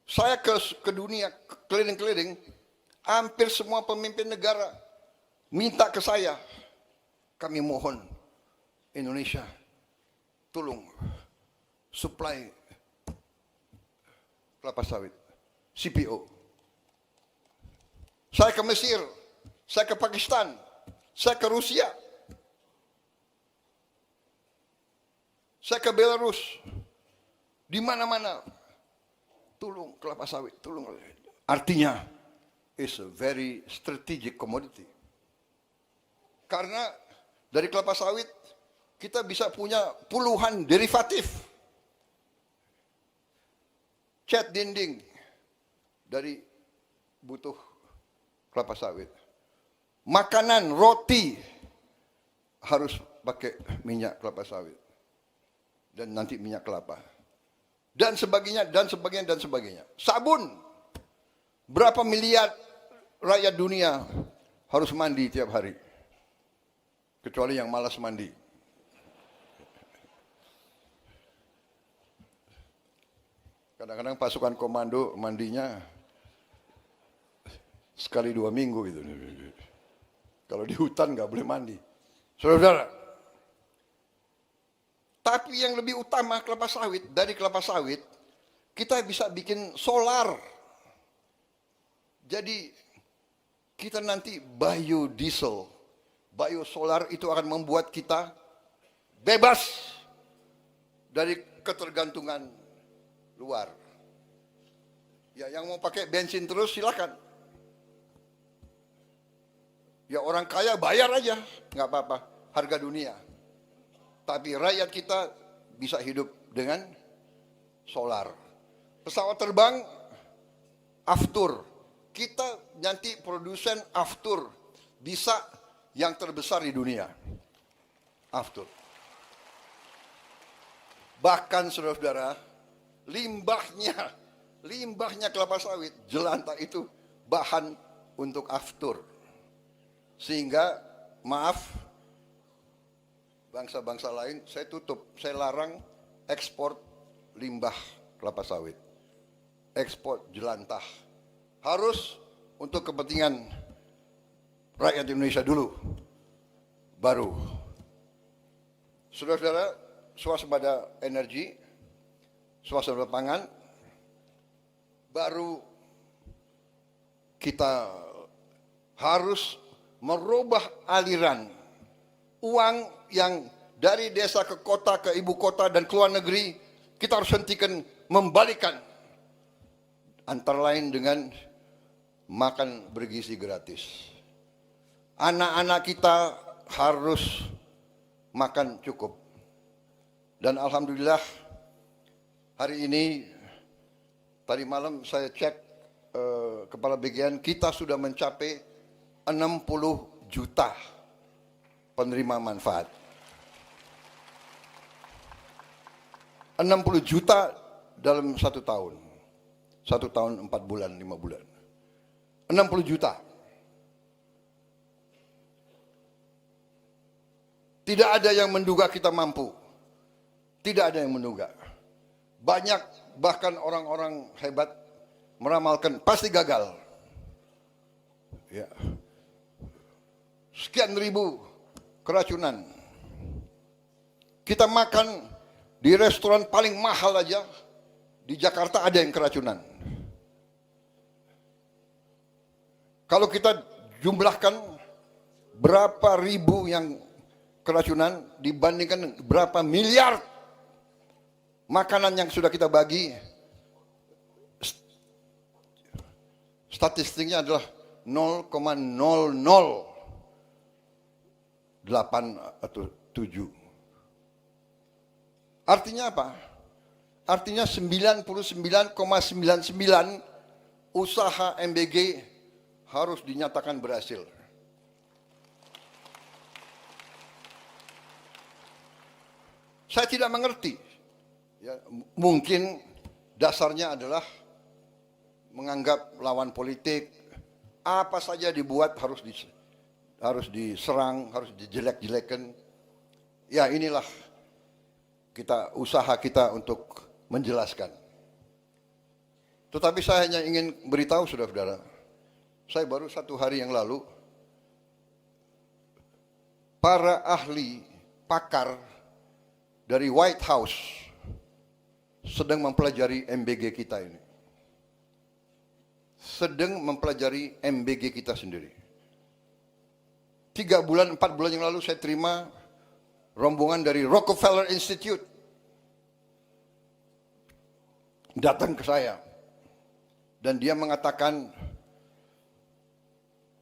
Speaker 1: Saya ke dunia, keliling-keliling, hampir semua pemimpin negara minta ke saya, kami mohon Indonesia, tolong supply kelapa sawit, CPO. Saya ke Mesir, saya ke Pakistan, saya ke Rusia, saya ke Belarus, di mana-mana, tolong kelapa sawit, tolong. Artinya, it's a very strategic commodity. Karena dari kelapa sawit, kita bisa punya puluhan derivatif. Cat dinding dari butuh kelapa sawit. Makanan, roti harus pakai minyak kelapa sawit. Dan nanti minyak kelapa. Dan sebagainya, dan sebagainya, dan sebagainya. Sabun. Berapa miliar rakyat dunia harus mandi tiap hari. Kecuali yang malas mandi. Kadang-kadang pasukan komando mandinya sekali 2 minggu gitu. Kalau di hutan nggak boleh mandi. Saudara, tapi yang lebih utama kelapa sawit, dari kelapa sawit kita bisa bikin solar. Jadi kita nanti biodiesel biosolar itu akan membuat kita bebas dari ketergantungan luar. Ya, yang mau pakai bensin terus silakan. Ya orang kaya bayar aja, nggak apa-apa, harga dunia. Tapi rakyat kita bisa hidup dengan solar. Pesawat terbang, Aftur. Kita nanti produsen Aftur bisa yang terbesar di dunia. Aftur. Bahkan saudara-saudara, limbahnya kelapa sawit, jelantah itu bahan untuk Aftur. Sehingga, maaf, bangsa-bangsa lain, saya tutup, saya larang ekspor limbah kelapa sawit. Ekspor jelantah. Harus untuk kepentingan rakyat Indonesia dulu. Baru. Saudara-saudara, swasembada energi, swasembada pangan, baru kita harus merubah aliran uang yang dari desa ke kota, ke ibu kota dan ke luar negeri. Kita harus hentikan, membalikan. Antara lain dengan makan bergizi gratis. Anak-anak kita harus makan cukup. Dan alhamdulillah hari ini, tadi malam saya cek Kepala BGN, kita sudah mencapai 60 juta penerima manfaat. 60 juta dalam 1 tahun. 1 tahun 4 bulan, 5 bulan. 60 juta. Tidak ada yang menduga kita mampu. Tidak ada yang menduga. Banyak bahkan orang-orang hebat meramalkan pasti gagal. Ya. Sekian ribu keracunan. Kita makan di restoran paling mahal aja di Jakarta ada yang keracunan. Kalau kita jumlahkan berapa ribu yang keracunan dibandingkan berapa miliar makanan yang sudah kita bagi, statistiknya adalah 0,008 atau 7. Artinya apa? Artinya 99,99 usaha MBG harus dinyatakan berhasil. Saya tidak mengerti. Ya, mungkin dasarnya adalah menganggap lawan politik, apa saja dibuat harus diserang, harus dijelek-jelekan. Ya inilah usaha kita untuk menjelaskan. Tetapi saya hanya ingin beritahu saudara-saudara, saya baru 1 hari yang lalu, para ahli pakar dari White House sedang mempelajari MBG kita ini. Sedang mempelajari MBG kita sendiri. 3 bulan, 4 bulan yang lalu saya terima rombongan dari Rockefeller Institute. Datang ke saya. Dan dia mengatakan,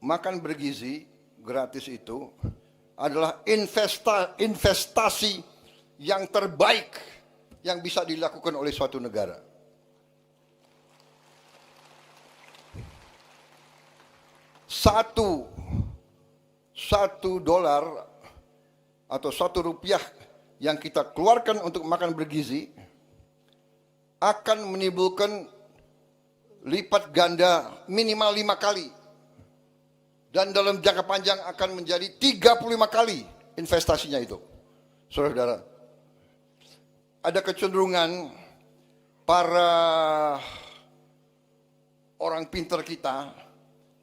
Speaker 1: makan bergizi gratis itu adalah investasi yang terbaik yang bisa dilakukan oleh suatu negara. Satu dolar atau 1 rupiah yang kita keluarkan untuk makan bergizi akan menimbulkan lipat ganda minimal 5 kali. Dan dalam jangka panjang akan menjadi 35 kali investasinya itu. Saudara-saudara, ada kecenderungan para orang pintar kita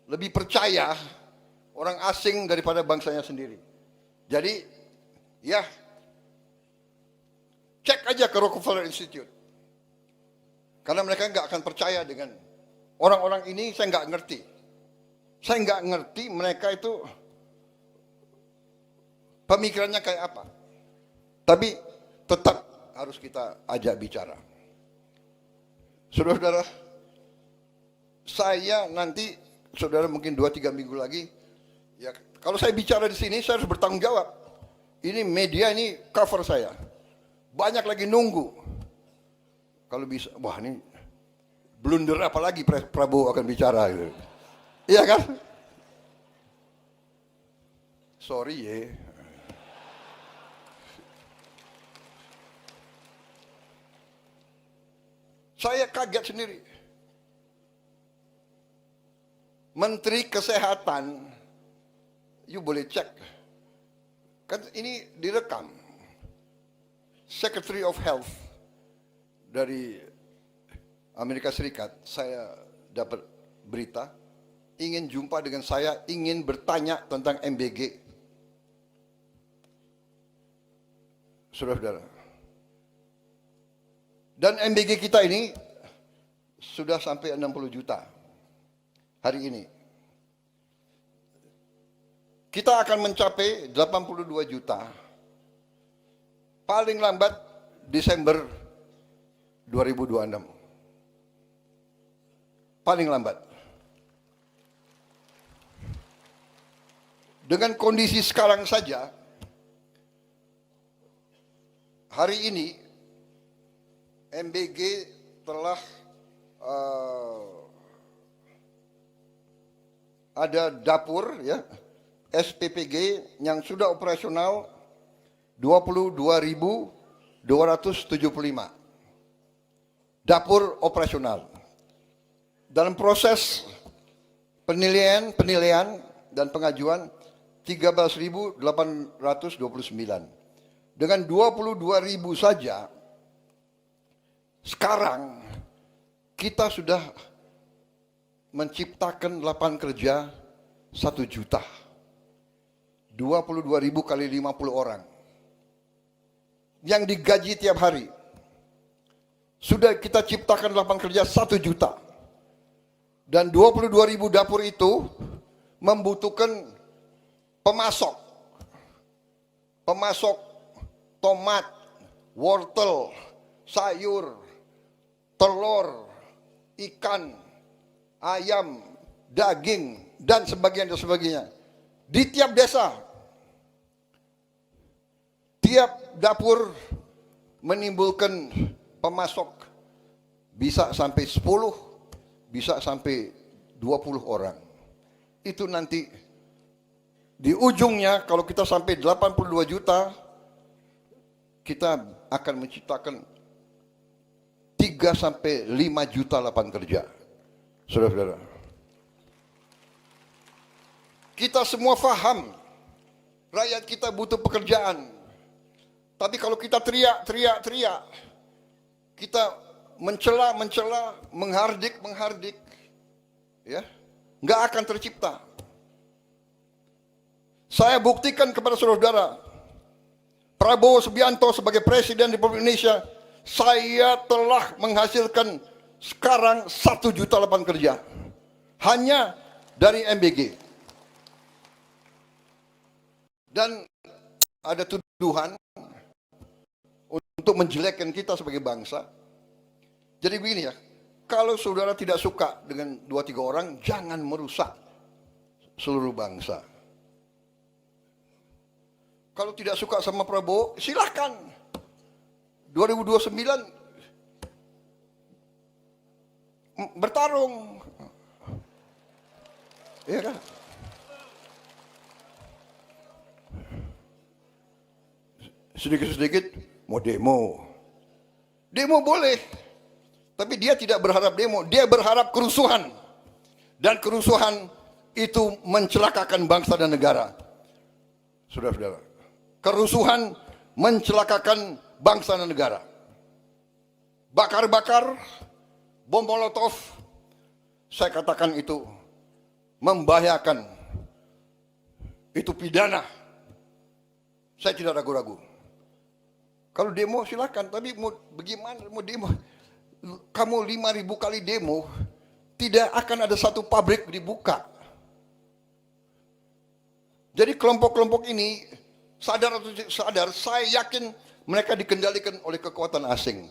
Speaker 1: lebih percaya orang asing daripada bangsanya sendiri. Jadi, ya, cek aja ke Rockefeller Institute. Karena mereka nggak akan percaya dengan orang-orang ini, saya nggak ngerti. Saya nggak ngerti mereka itu pemikirannya kayak apa. Tapi tetap harus kita ajak bicara. Saudara-saudara, saya nanti, saudara mungkin 2-3 minggu lagi, ya kalau saya bicara di sini saya harus bertanggung jawab. Ini media, ini cover saya. Banyak lagi nunggu. Kalau bisa, wah ini blunder apa lagi Prabowo akan bicara gitu. Iya kan? Sorry ya. Saya kaget sendiri. Menteri Kesehatan, you boleh cek. Kan ini direkam. Secretary of Health dari Amerika Serikat, saya dapat berita, ingin jumpa dengan saya, ingin bertanya tentang MBG. Saudara-saudara. Dan MBG kita ini sudah sampai 60 juta hari ini. Kita akan mencapai 82 juta paling lambat Desember 2026. Paling lambat. Dengan kondisi sekarang saja, hari ini MBG telah ada dapur ya SPPG yang sudah operasional 22.275 dapur operasional. Dalam proses penilaian dan pengajuan 13.829. Dengan 22.000 saja sekarang kita sudah menciptakan lapangan kerja 1 juta. 22.000 kali 50 orang. Yang digaji tiap hari. Sudah kita ciptakan lapangan kerja 1 juta. Dan 22.000 dapur itu membutuhkan pemasok. Pemasok tomat, wortel, sayur, telur, ikan, ayam, daging, dan sebagainya. Di tiap desa, tiap dapur menimbulkan pemasok bisa sampai 10, bisa sampai 20 orang. Itu nanti di ujungnya kalau kita sampai 82 juta, kita akan menciptakan 3 sampai 5 juta lapangan kerja. Saudara-saudara. Kita semua faham rakyat kita butuh pekerjaan. Tapi kalau kita teriak, kita mencela, menghardik, ya, nggak akan tercipta. Saya buktikan kepada saudara-saudara, Prabowo Subianto sebagai Presiden Republik Indonesia, saya telah menghasilkan sekarang 1 juta lapangan kerja. Hanya dari MBG. Dan ada tuduhan untuk menjelekkan kita sebagai bangsa. Jadi begini ya, kalau saudara tidak suka dengan 2-3 orang, jangan merusak seluruh bangsa. Kalau tidak suka sama Prabowo, silahkan. 2029 bertarung. Iya kan? Sedikit-sedikit mau demo. Demo boleh. Tapi dia tidak berharap demo, dia berharap kerusuhan. Dan kerusuhan itu mencelakakan bangsa dan negara. Saudara-saudara. Kerusuhan mencelakakan bangsa dan negara. Bakar-bakar, bom molotov, saya katakan itu membahayakan. Itu pidana. Saya tidak ragu-ragu. Kalau demo silakan, tapi mau bagaimana mau demo? Kamu 5.000 kali demo, tidak akan ada satu pabrik dibuka. Jadi kelompok-kelompok ini Sadar atau tidak sadar, saya yakin mereka dikendalikan oleh kekuatan asing.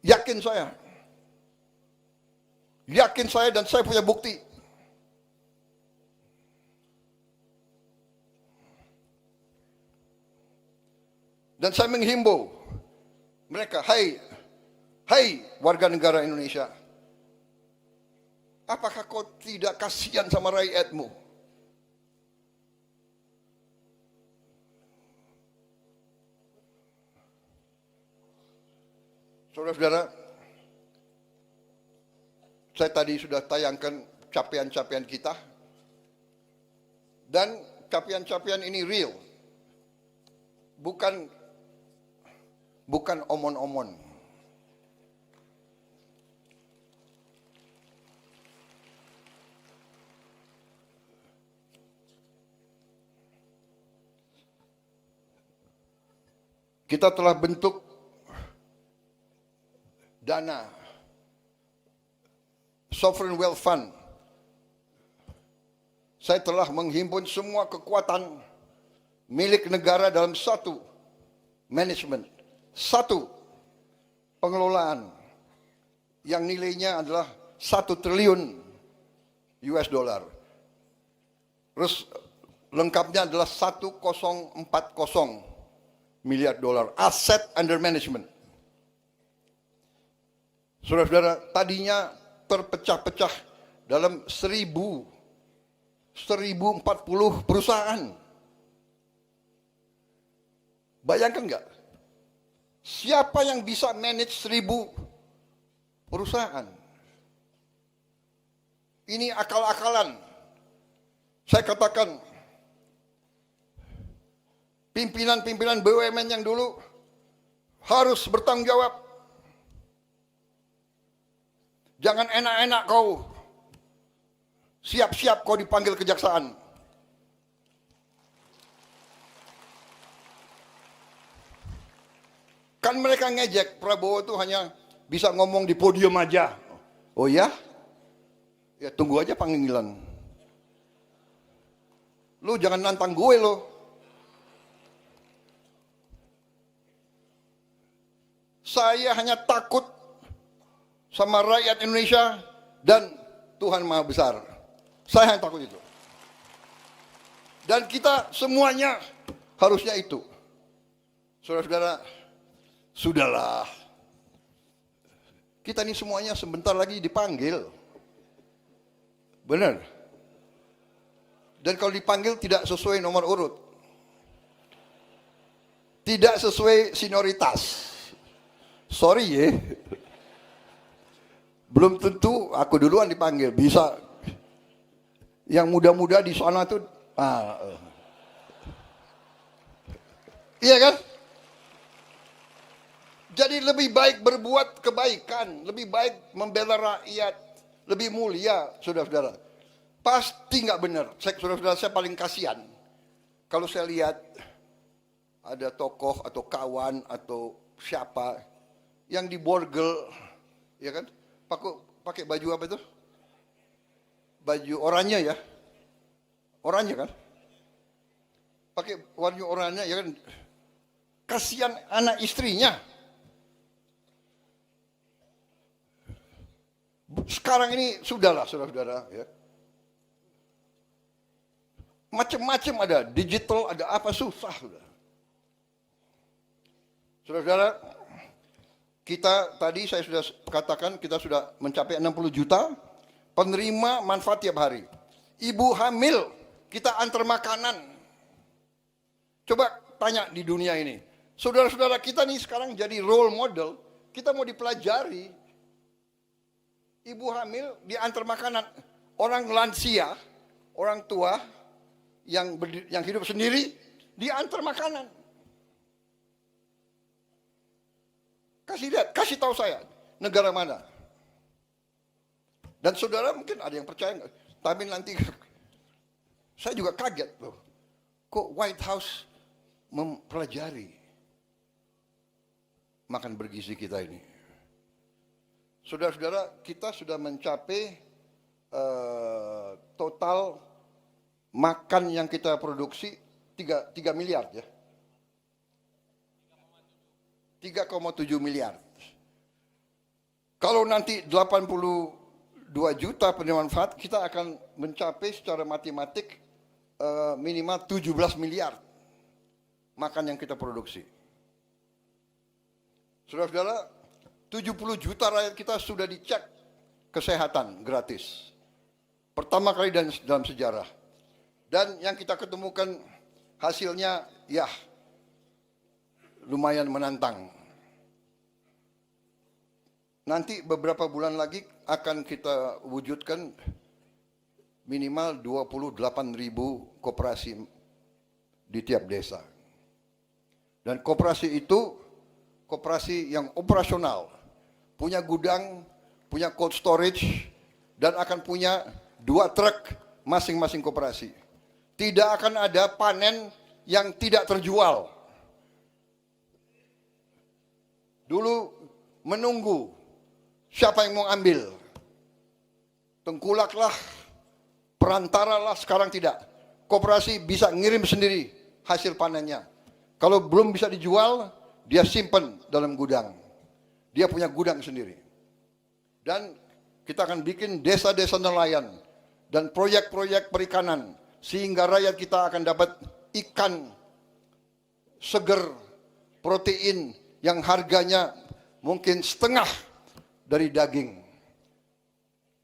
Speaker 1: Yakin saya. Yakin saya dan saya punya bukti. Dan saya menghimbau mereka, hai warga negara Indonesia, apakah kau tidak kasihan sama rakyatmu? Saudara-saudara, saya tadi sudah tayangkan capaian-capaian kita, dan capaian-capaian ini real, bukan omon-omon. Kita telah bentuk dana Sovereign Wealth Fund. Saya telah menghimpun semua kekuatan milik negara dalam satu manajemen, satu pengelolaan yang nilainya adalah 1 triliun US dollar. Terus lengkapnya adalah 1040 miliar dolar aset under management. Saudara-saudara, tadinya terpecah-pecah dalam 1040 perusahaan. Bayangkan nggak? Siapa yang bisa manage 1000 perusahaan? Ini akal-akalan. Saya katakan, pimpinan-pimpinan BUMN yang dulu harus bertanggung jawab. Jangan enak-enak kau. Siap-siap kau dipanggil kejaksaan. Kan mereka ngejek, Prabowo itu hanya bisa ngomong di podium aja. Oh ya? Ya tunggu aja panggilan. Lu jangan nantang gue lo. Saya hanya takut sama rakyat Indonesia dan Tuhan Maha Besar. Saya hanya takut itu. Dan kita semuanya harusnya itu. Saudara-saudara, sudahlah. Kita ini semuanya sebentar lagi dipanggil. Benar. Dan kalau dipanggil tidak sesuai nomor urut. Tidak sesuai senioritas. Sorry ya. Belum tentu aku duluan dipanggil. Bisa yang muda-muda di sana tuh. Iya kan? Jadi lebih baik berbuat kebaikan. Lebih baik membela rakyat. Lebih mulia, saudara-saudara. Pasti nggak benar. Saudara-saudara, saya paling kasihan. Kalau saya lihat ada tokoh atau kawan atau siapa yang diborgel, ya kan? Pakai baju apa itu? Baju oranye ya, oranye kan? Pakai warna oranye ya kan? Kasihan anak istrinya. Sekarang ini sudahlah, saudara-saudara. Ya. Macam-macam ada, digital ada apa susah sudah. Saudara-saudara, kita tadi saya sudah katakan kita sudah mencapai 60 juta penerima manfaat tiap hari. Ibu hamil kita antar makanan. Coba tanya di dunia ini. Saudara-saudara kita nih sekarang jadi role model. Kita mau dipelajari. Ibu hamil diantar makanan. Orang lansia, orang tua yang hidup sendiri diantar makanan. Kasih lihat, kasih tahu saya negara mana. Dan saudara mungkin ada yang percaya nggak? Tapi nanti saya juga kaget loh. Kok White House mempelajari makan bergizi kita ini? Saudara-saudara, kita sudah mencapai total makan yang kita produksi 3 miliar ya. 3,7 miliar. Kalau nanti 82 juta penerima manfaat, kita akan mencapai secara matematik minimal 17 miliar makan yang kita produksi. Saudara-saudara, 70 juta rakyat kita sudah dicek kesehatan gratis. Pertama kali dalam sejarah. Dan yang kita ketemukan hasilnya ya lumayan menantang. Nanti beberapa bulan lagi akan kita wujudkan minimal 28.000 koperasi di tiap desa. Dan koperasi itu koperasi yang operasional, punya gudang, punya cold storage, dan akan punya 2 truk masing-masing koperasi. Tidak akan ada panen yang tidak terjual. Dulu menunggu siapa yang mau ambil. Tengkulaklah, perantaralah, sekarang tidak. Koperasi bisa ngirim sendiri hasil panennya. Kalau belum bisa dijual, dia simpan dalam gudang. Dia punya gudang sendiri. Dan kita akan bikin desa-desa nelayan dan proyek-proyek perikanan sehingga rakyat kita akan dapat ikan seger, protein yang harganya mungkin setengah dari daging.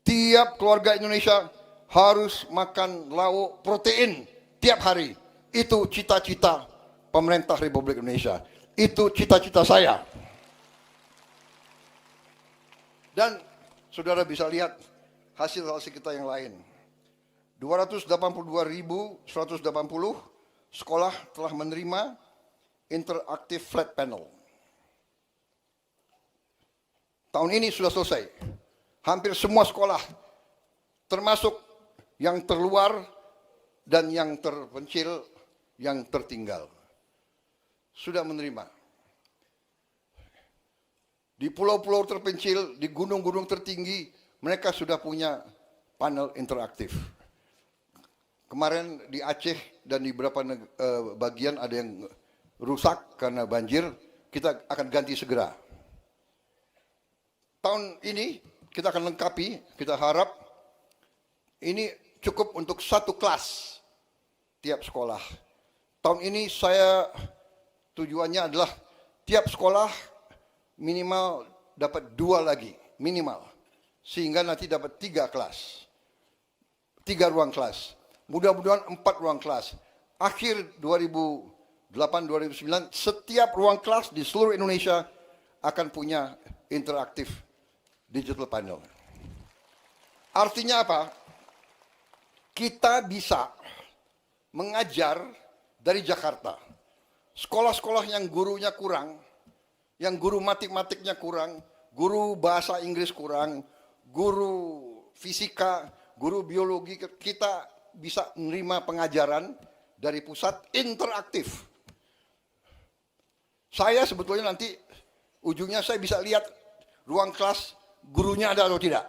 Speaker 1: Tiap keluarga Indonesia harus makan lauk protein tiap hari. Itu cita-cita pemerintah Republik Indonesia. Itu cita-cita saya. Dan saudara bisa lihat hasil-hasil kita yang lain. 282.180 sekolah telah menerima interactive flat panel. Tahun ini sudah selesai. Hampir semua sekolah, termasuk yang terluar dan yang terpencil, yang tertinggal, sudah menerima. Di pulau-pulau terpencil, di gunung-gunung tertinggi, mereka sudah punya panel interaktif. Kemarin di Aceh dan di beberapa bagian ada yang rusak karena banjir, kita akan ganti segera. Tahun ini kita akan lengkapi, kita harap ini cukup untuk 1 kelas tiap sekolah. Tahun ini saya tujuannya adalah tiap sekolah minimal dapat 2 lagi, minimal. Sehingga nanti dapat 3 kelas. 3 ruang kelas. Mudah-mudahan 4 ruang kelas. Akhir 2008-2009, setiap ruang kelas di seluruh Indonesia akan punya interaktif digital panel. Artinya apa? Kita bisa mengajar dari Jakarta. Sekolah-sekolah yang gurunya kurang, yang guru matematiknya kurang, guru bahasa Inggris kurang, guru fisika, guru biologi, kita bisa menerima pengajaran dari pusat interaktif. Saya sebetulnya nanti ujungnya saya bisa lihat ruang kelas gurunya ada atau tidak.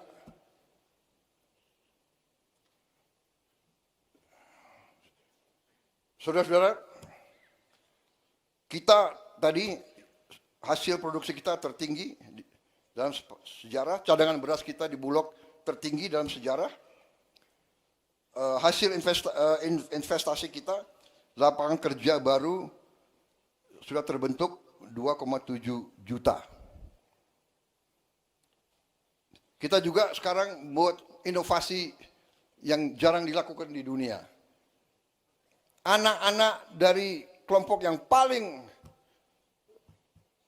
Speaker 1: Saudara-saudara, kita tadi hasil produksi kita tertinggi dalam sejarah, cadangan beras kita di Bulog tertinggi dalam sejarah. Hasil investasi kita, lapangan kerja baru sudah terbentuk 2,7 juta. Kita juga sekarang buat inovasi yang jarang dilakukan di dunia. Anak-anak dari kelompok yang paling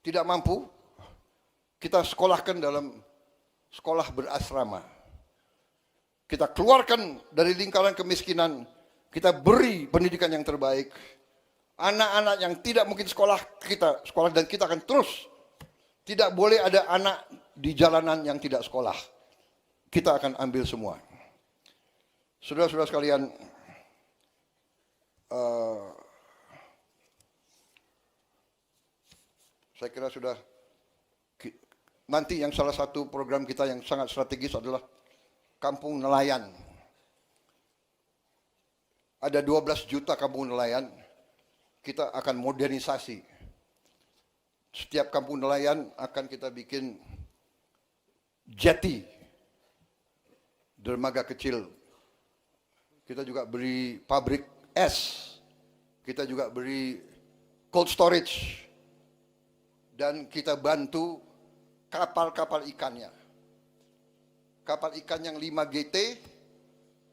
Speaker 1: tidak mampu, kita sekolahkan dalam sekolah berasrama. Kita keluarkan dari lingkaran kemiskinan, kita beri pendidikan yang terbaik. Anak-anak yang tidak mungkin sekolah, kita sekolah, dan kita akan terus. Tidak boleh ada anak di jalanan yang tidak sekolah. Kita akan ambil semua. Saudara-saudara sekalian, saya kira sudah, nanti yang salah satu program kita yang sangat strategis adalah kampung nelayan. Ada 12 juta kampung nelayan. kita akan modernisasi. Setiap kampung nelayan akan kita bikin jetty, dermaga kecil. Kita juga beri pabrik es, kita juga beri cold storage, dan kita bantu kapal-kapal ikannya. Kapal ikan yang 5 GT,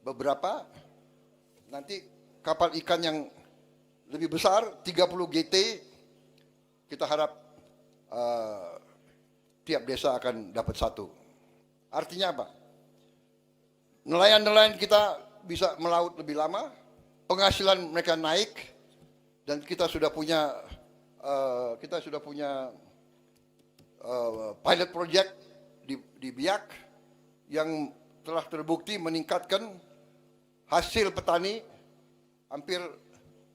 Speaker 1: beberapa, nanti kapal ikan yang lebih besar 30 GT, kita harap tiap desa akan dapat satu. Artinya apa? Nelayan-nelayan kita bisa melaut lebih lama, penghasilan mereka naik, dan kita sudah punya pilot project di Biak yang telah terbukti meningkatkan hasil petani hampir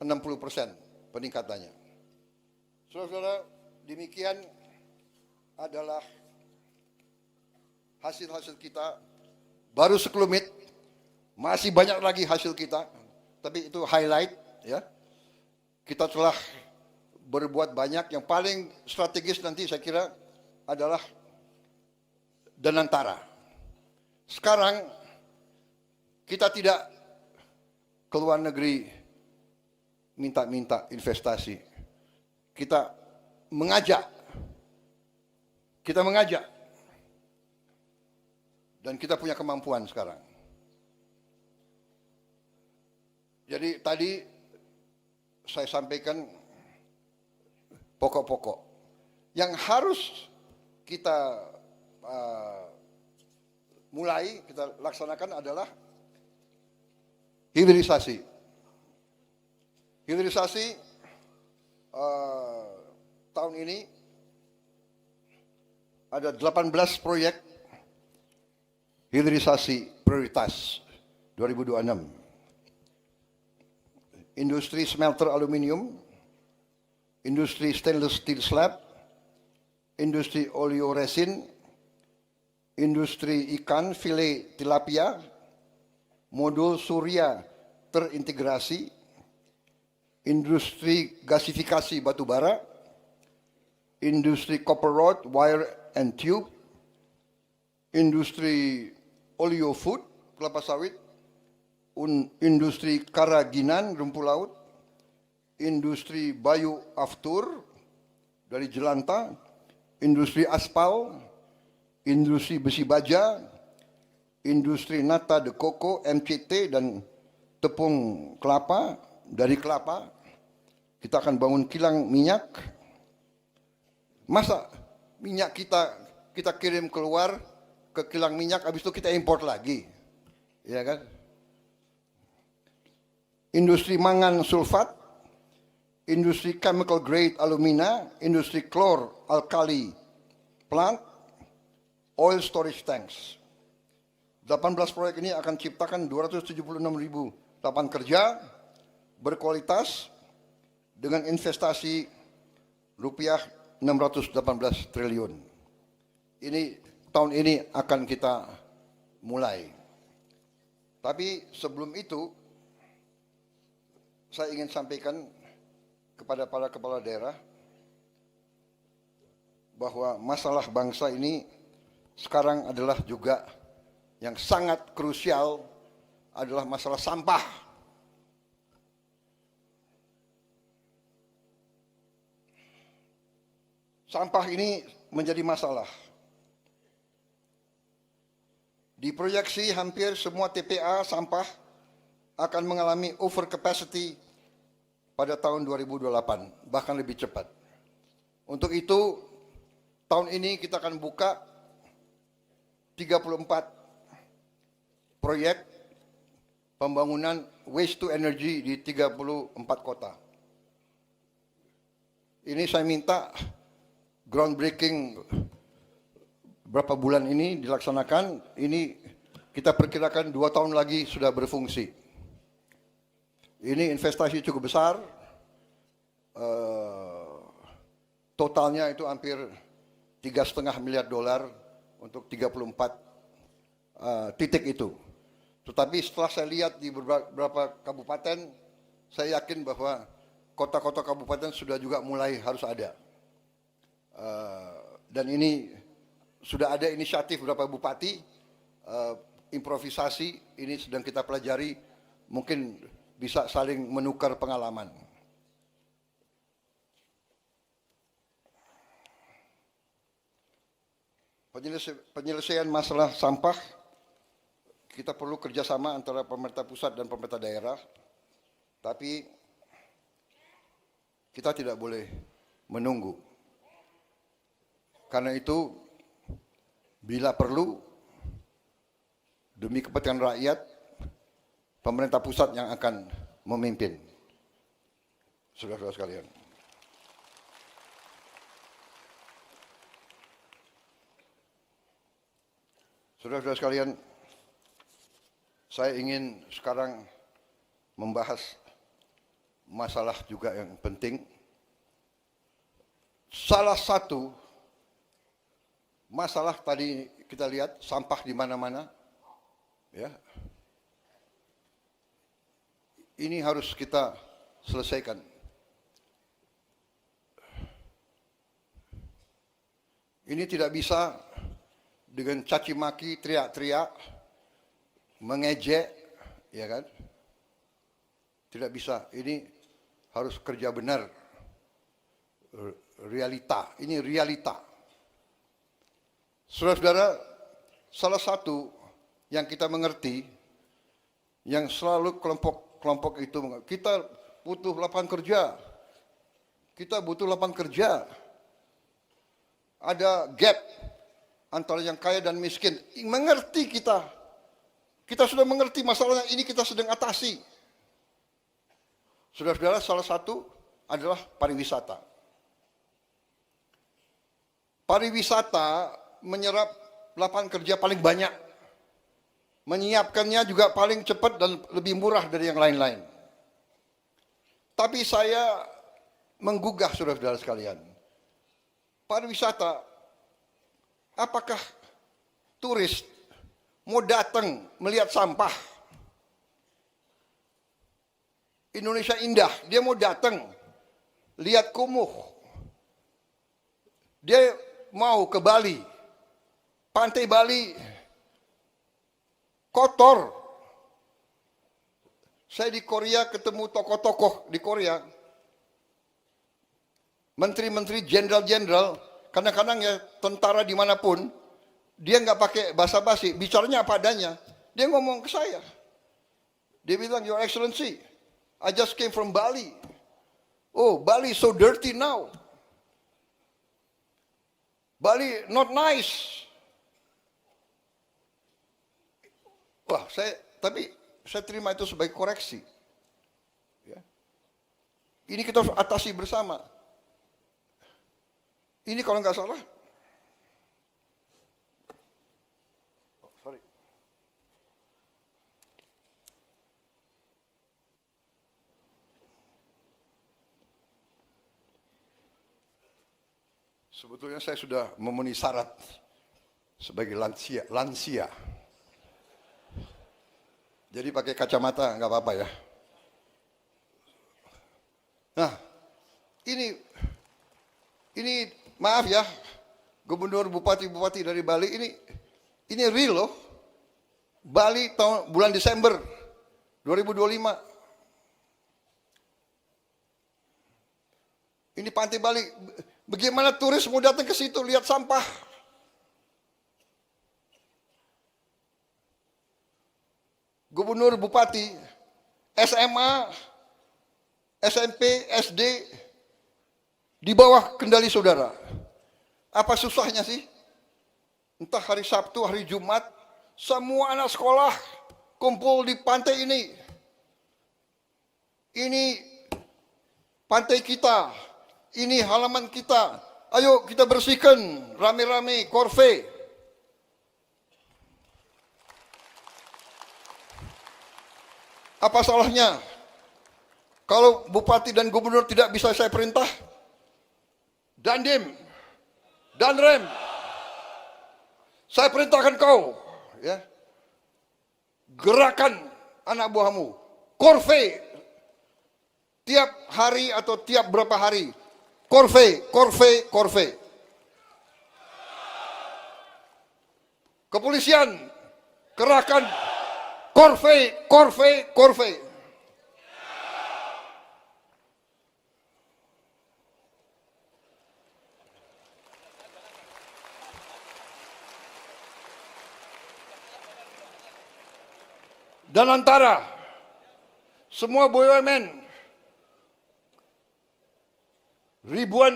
Speaker 1: 60% peningkatannya. Saudara-saudara, demikian adalah hasil-hasil kita. Baru sekelumit, masih banyak lagi hasil kita, tapi itu highlight ya. Kita telah berbuat banyak. Yang paling strategis nanti saya kira adalah Danantara. Sekarang kita tidak ke luar negeri minta-minta investasi. Kita mengajak. Dan kita punya kemampuan sekarang. Jadi tadi saya sampaikan pokok-pokok yang harus kita mulai, kita laksanakan adalah hilirisasi. Hilirisasi tahun ini ada 18 proyek hilirisasi prioritas 2026. Industri smelter aluminium, industri stainless steel slab, industri oleoresin, industri ikan file tilapia, modul surya terintegrasi, industri gasifikasi batubara, industri copper rod, wire and tube, industri oleo food, kelapa sawit, industri karaginan, rumput laut, industri bioaftur dari jelantah, industri aspal, industri besi baja, industri nata de coco, MCT, dan tepung kelapa, dari kelapa. Kita akan bangun kilang minyak. Masa minyak kita kirim keluar ke kilang minyak, habis itu kita import lagi, ya kan? Industri mangan sulfat, industri chemical grade alumina, industri klor alkali plant, oil storage tanks. 18 proyek ini akan ciptakan 276.000 lapangan kerja berkualitas dengan investasi rupiah 618 triliun. Ini tahun ini akan kita mulai. Tapi sebelum itu saya ingin sampaikan kepada para kepala daerah bahwa masalah bangsa ini sekarang adalah juga yang sangat krusial adalah masalah sampah. Sampah ini menjadi masalah. Diproyeksi hampir semua TPA sampah akan mengalami over capacity pada tahun 2028, bahkan lebih cepat. Untuk itu, tahun ini kita akan buka 34 proyek pembangunan waste to energy di 34 kota. Ini saya minta groundbreaking berapa bulan ini dilaksanakan. Ini kita perkirakan 2 tahun lagi sudah berfungsi. Ini investasi cukup besar, totalnya itu hampir $3,5 miliar untuk 34 titik itu. Tetapi setelah saya lihat di beberapa kabupaten, saya yakin bahwa kota-kota kabupaten sudah juga mulai harus ada. Dan ini sudah ada inisiatif beberapa bupati, improvisasi, ini sedang kita pelajari, mungkin bisa saling menukar pengalaman. Penyelesaian masalah sampah, kita perlu kerjasama antara pemerintah pusat dan pemerintah daerah, tapi kita tidak boleh menunggu. Karena itu, bila perlu, demi kepentingan rakyat, pemerintah pusat yang akan memimpin. Saudara-saudara sekalian. Saudara-saudara sekalian, saya ingin sekarang membahas masalah juga yang penting. Salah satu masalah tadi kita lihat sampah di mana-mana, ya. Ini harus kita selesaikan. Ini tidak bisa dengan caci maki, teriak-teriak, mengejek, ya kan? Tidak bisa. Ini harus kerja benar. Realita. Ini realita. Saudara-saudara, salah satu yang kita mengerti, yang selalu kelompok itu, kita butuh lapangan kerja. Kita butuh lapangan kerja. Ada gap antara yang kaya dan miskin. Mengerti kita. Kita sudah mengerti masalahnya, ini kita sedang atasi. Saudara-saudara, salah satu adalah pariwisata. Pariwisata menyerap lapangan kerja paling banyak. Menyiapkannya juga paling cepat dan lebih murah dari yang lain-lain. Tapi saya menggugah saudara-saudara sekalian. Pariwisata, apakah turis mau datang melihat sampah? Indonesia indah, dia mau datang lihat kumuh. Dia mau ke Bali, pantai Bali kotor. Saya di Korea ketemu tokoh-tokoh di Korea, menteri-menteri, jenderal-jenderal, kadang-kadang ya tentara dimanapun, dia nggak pakai basa-basi, bicaranya apa adanya. Dia ngomong ke saya, dia bilang, Your Excellency, I just came from Bali. Oh, Bali is so dirty now. Bali not nice. Wah, tapi saya terima itu sebagai koreksi. Ya. Ini kita harus atasi bersama. Ini kalau nggak salah, sebetulnya saya sudah memenuhi syarat sebagai lansia. Jadi pakai kacamata nggak apa-apa ya. Nah, ini maaf ya, gubernur, bupati dari Bali ini real loh. Bali bulan Desember 2025. Ini pantai Bali. Bagaimana turis mau datang ke situ lihat sampah? Gubernur, bupati, SMA, SMP, SD di bawah kendali saudara. Apa susahnya sih? Entah hari Sabtu, hari Jumat, semua anak sekolah kumpul di pantai ini. Ini pantai kita, ini halaman kita. Ayo kita bersihkan rame-rame, korve. Apa salahnya? Kalau bupati dan gubernur tidak bisa saya perintah, Dandim, Danrem, saya perintahkan kau, ya, gerakan anak buahmu, korve, tiap hari atau tiap berapa hari, korve, korve, korve. Kepolisian, kerahkan korve, korve, korve. Dan antara semua BUMN, ribuan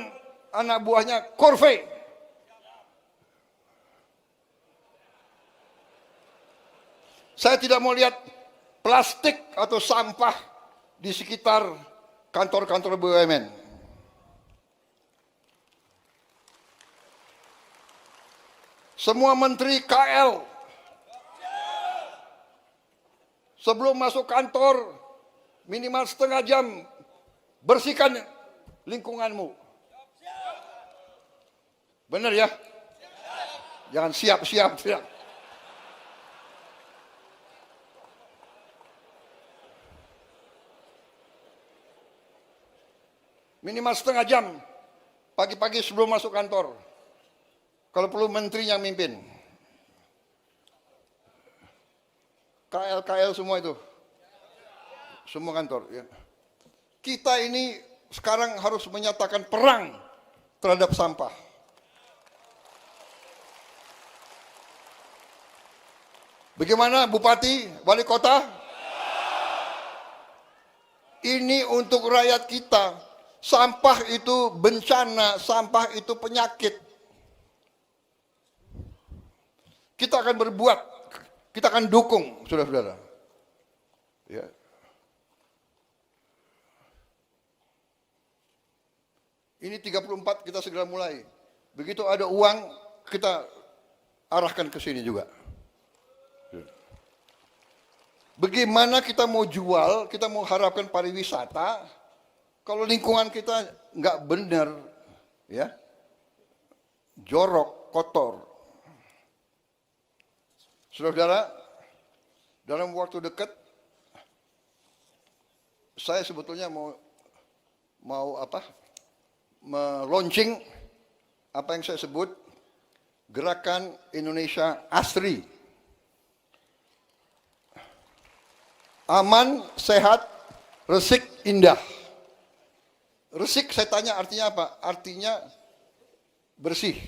Speaker 1: anak buahnya korve. Saya tidak mau lihat plastik atau sampah di sekitar kantor-kantor BUMN. Semua menteri KL sebelum masuk kantor minimal setengah jam bersihkan lingkunganmu. Benar ya? Jangan siap-siap tidak. Minimal setengah jam pagi-pagi sebelum masuk kantor. Kalau perlu menterinya mimpin. KL semua itu. Semua kantor. Ya. Kita ini sekarang harus menyatakan perang terhadap sampah. Bagaimana Bupati, Wali Kota? Ini untuk rakyat kita. Sampah itu bencana, sampah itu penyakit. Kita akan berbuat, kita akan dukung, saudara-saudara. Ya. Ini 34 kita segera mulai. Begitu ada uang, kita arahkan ke sini juga. Bagaimana kita mau jual, kita mau harapkan pariwisata, kalau lingkungan kita nggak benar, ya, jorok, kotor. Saudara-saudara, dalam waktu dekat, saya sebetulnya mau launching apa yang saya sebut Gerakan Indonesia Asri. Aman, sehat, resik, indah. Resik saya tanya artinya apa? Artinya bersih,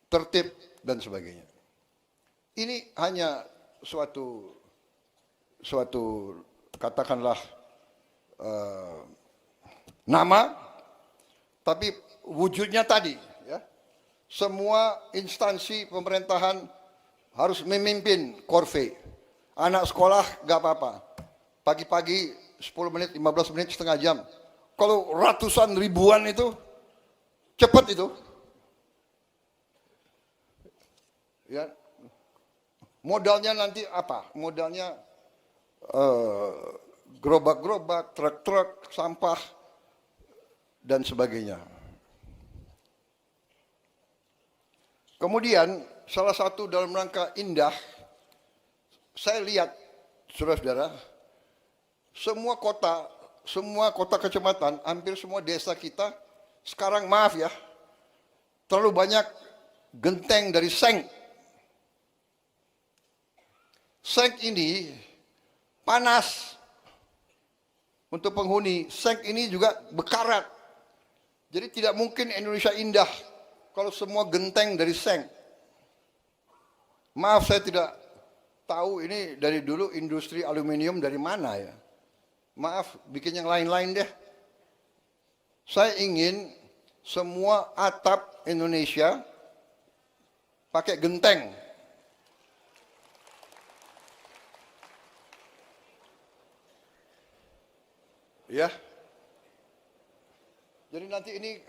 Speaker 1: tertib, dan sebagainya. Ini hanya suatu katakanlah nama, tapi wujudnya tadi, ya. Semua instansi pemerintahan harus memimpin korve. Anak sekolah gak apa-apa. Pagi-pagi 10 menit, 15 menit, setengah jam. Kalau ratusan ribuan itu cepat itu. Ya, modalnya nanti apa? Modalnya gerobak-gerobak, truk-truk, sampah, dan sebagainya. Kemudian salah satu dalam rangka indah, saya lihat, saudara-saudara, semua kota kecamatan, hampir semua desa kita, sekarang maaf ya, terlalu banyak genteng dari seng. Seng ini panas untuk penghuni. Seng ini juga bekarat. Jadi tidak mungkin Indonesia indah kalau semua genteng dari seng. Maaf saya tidak tahu ini dari dulu industri aluminium dari mana ya. Maaf bikin yang lain-lain deh. Saya ingin semua atap Indonesia pakai genteng. Ya. Jadi nanti ini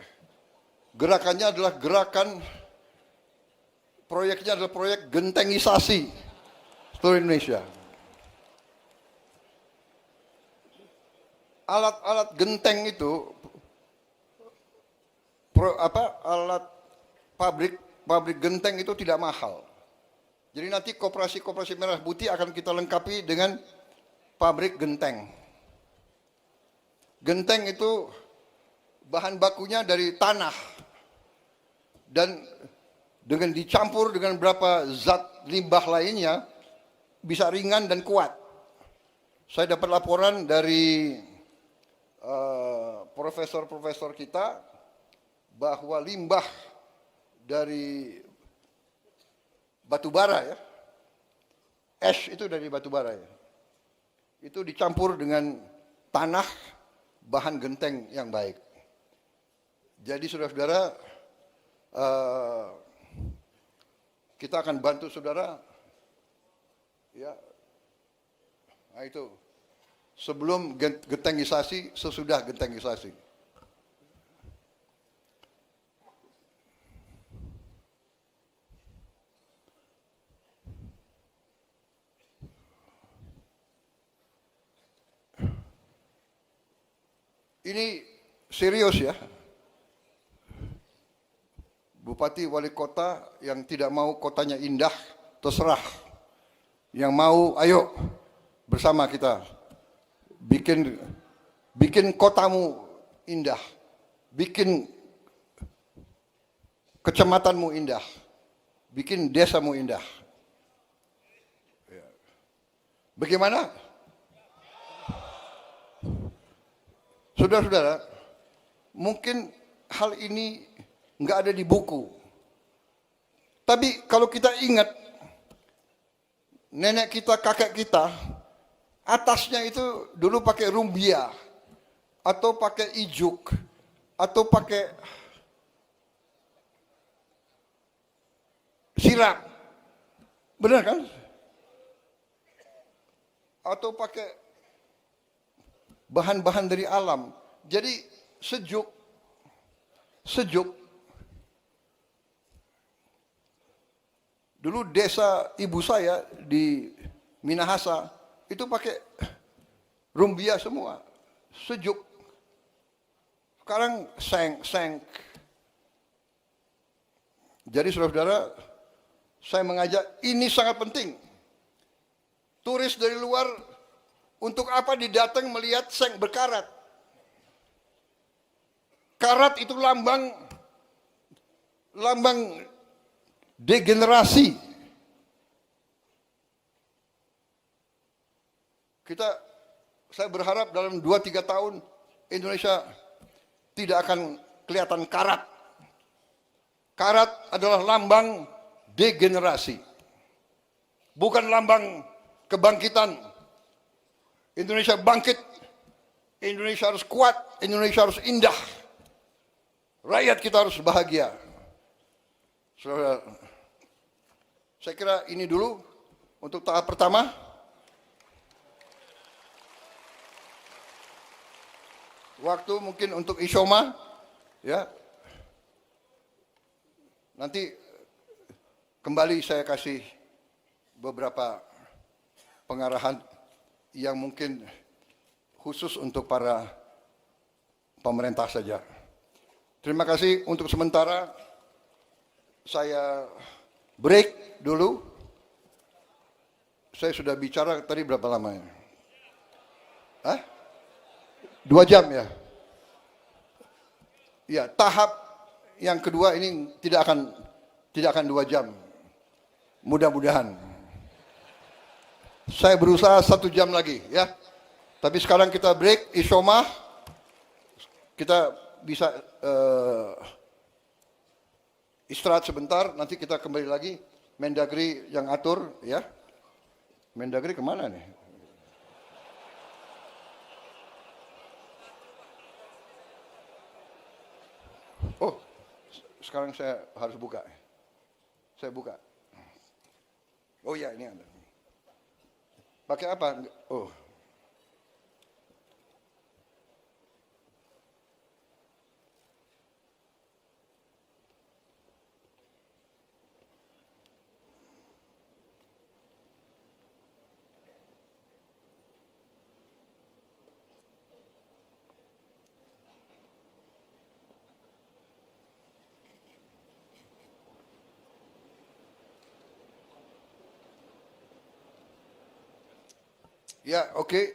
Speaker 1: gerakannya adalah proyeknya adalah proyek gentengisasi seluruh Indonesia. Alat-alat genteng itu alat pabrik genteng itu tidak mahal. Jadi nanti koperasi merah putih akan kita lengkapi dengan pabrik genteng. Genteng itu bahan bakunya dari tanah. Dan dengan dicampur dengan beberapa zat limbah lainnya, bisa ringan dan kuat. Saya dapat laporan dari profesor-profesor kita bahwa limbah dari batu bara ya, ash itu dari batu bara ya, itu dicampur dengan tanah, bahan genteng yang baik. Jadi saudara-saudara, kita akan bantu saudara ya. Nah itu sebelum gentengisasi, sesudah gentengisasi. Ini serius ya. Bupati wali kota yang tidak mau kotanya indah, terserah. Yang mau, ayo bersama kita bikin kotamu indah, bikin kecamatanmu indah, bikin desamu indah. Bagaimana? Saudara-saudara, mungkin hal ini nggak ada di buku. Tapi kalau kita ingat, nenek kita, kakek kita, atasnya itu dulu pakai rumbia, atau pakai ijuk, atau pakai siram. Benar kan? Atau pakai bahan-bahan dari alam. Jadi sejuk. Dulu desa ibu saya di Minahasa itu pakai rumbia semua, sejuk. Sekarang seng. Jadi saudara-saudara, saya mengajak, ini sangat penting. Turis dari luar untuk apa didatang melihat seng berkarat? Karat itu lambang degenerasi. Saya berharap dalam 2-3 tahun Indonesia tidak akan kelihatan karat. Karat adalah lambang degenerasi. Bukan lambang kebangkitan. Indonesia bangkit, Indonesia harus kuat, Indonesia harus indah. Rakyat kita harus bahagia. Saudara, saya kira ini dulu untuk tahap pertama. Waktu mungkin untuk Isyoma, ya. Nanti kembali saya kasih beberapa pengarahan yang mungkin khusus untuk para pemerintah saja. Terima kasih untuk sementara. Saya break dulu. Saya sudah bicara tadi berapa lama ya? 2 jam ya? Ya, tahap yang kedua ini tidak akan 2 jam. Mudah-mudahan. Saya berusaha 1 jam lagi ya. Tapi sekarang kita break, Isyoma. Kita bisa istirahat sebentar, nanti kita kembali lagi. Mendagri yang atur ya. Mendagri kemana nih? Oh, sekarang saya harus buka. Saya buka. Oh ya, ini ada. Pakai apa? Oh. Ya, oke.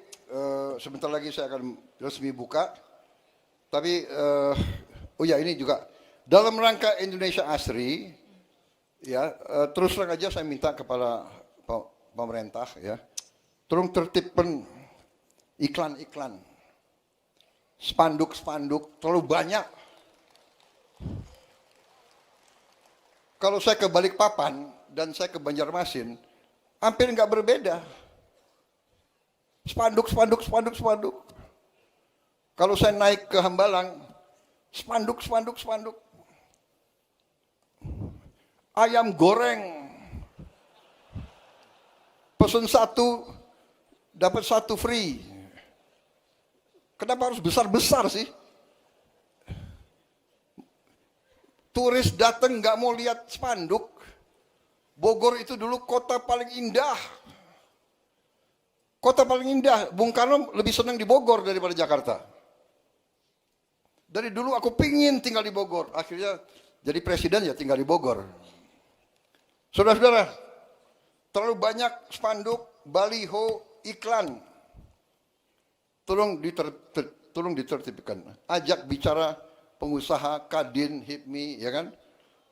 Speaker 1: sebentar lagi saya akan resmi buka. Tapi, oh ya ini juga dalam rangka Indonesia Asri, ya terus terang aja saya minta kepada pemerintah, ya, tolong tertibkan iklan-iklan, spanduk-spanduk terlalu banyak. Kalau saya ke Balikpapan dan saya ke Banjarmasin, hampir nggak berbeda. Spanduk. Kalau saya naik ke Hambalang, spanduk. Ayam goreng, pesen satu, dapat satu free. Kenapa harus besar-besar sih? Turis datang nggak mau lihat spanduk. Bogor itu dulu kota paling indah. Kota paling indah. Bung Karno lebih senang di Bogor daripada Jakarta. Dari dulu aku pingin tinggal di Bogor. Akhirnya jadi presiden ya tinggal di Bogor. Saudara-saudara, terlalu banyak spanduk, baliho, iklan. Tolong ditertibkan. Ajak bicara pengusaha, Kadin, HIPMI, ya kan?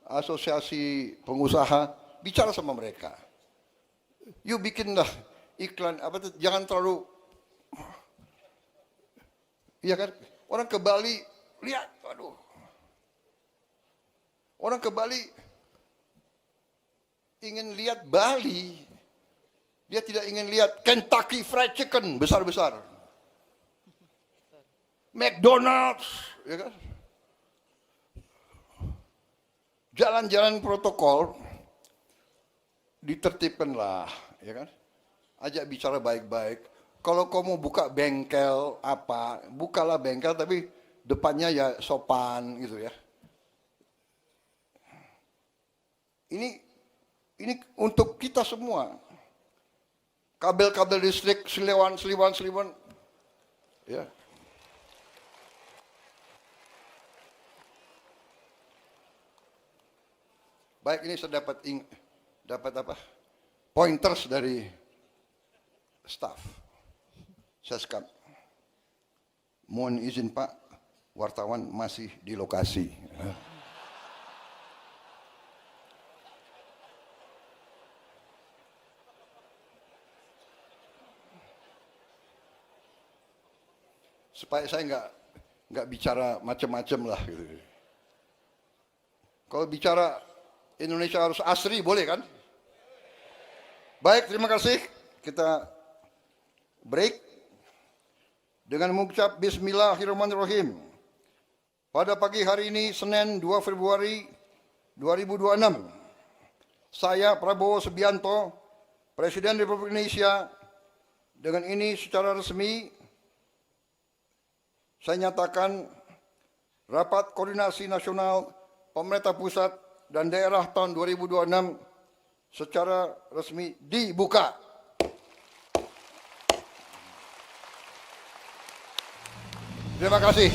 Speaker 1: Asosiasi pengusaha, bicara sama mereka. Yuk bikinlah iklan, jangan terlalu, ya kan? Orang ke Bali, lihat, aduh. Orang ke Bali ingin lihat Bali. Dia tidak ingin lihat Kentucky Fried Chicken besar-besar. McDonald's, ya kan? Jalan-jalan protokol ditertibkanlah, ya kan? Ajak bicara baik-baik. Kalau kamu buka bengkel apa, bukalah bengkel tapi depannya ya sopan gitu ya. Ini untuk kita semua. Kabel-kabel listrik, seliwan. Ya. Baik, ini saya dapat apa? Pointers dari staff. Seskap. Mohon izin Pak, wartawan masih di lokasi. Supaya saya nggak bicara macam-macam lah gitu. Kalau bicara Indonesia harus asri, boleh kan? Baik, terima kasih. Kita break dengan mengucap Bismillahirrahmanirrahim. Pada pagi hari ini, Senin 2 Februari 2026, saya Prabowo Subianto, Presiden Republik Indonesia, dengan ini secara resmi saya nyatakan Rapat Koordinasi Nasional Pemerintah Pusat dan Daerah tahun 2026 secara resmi dibuka. Terima kasih.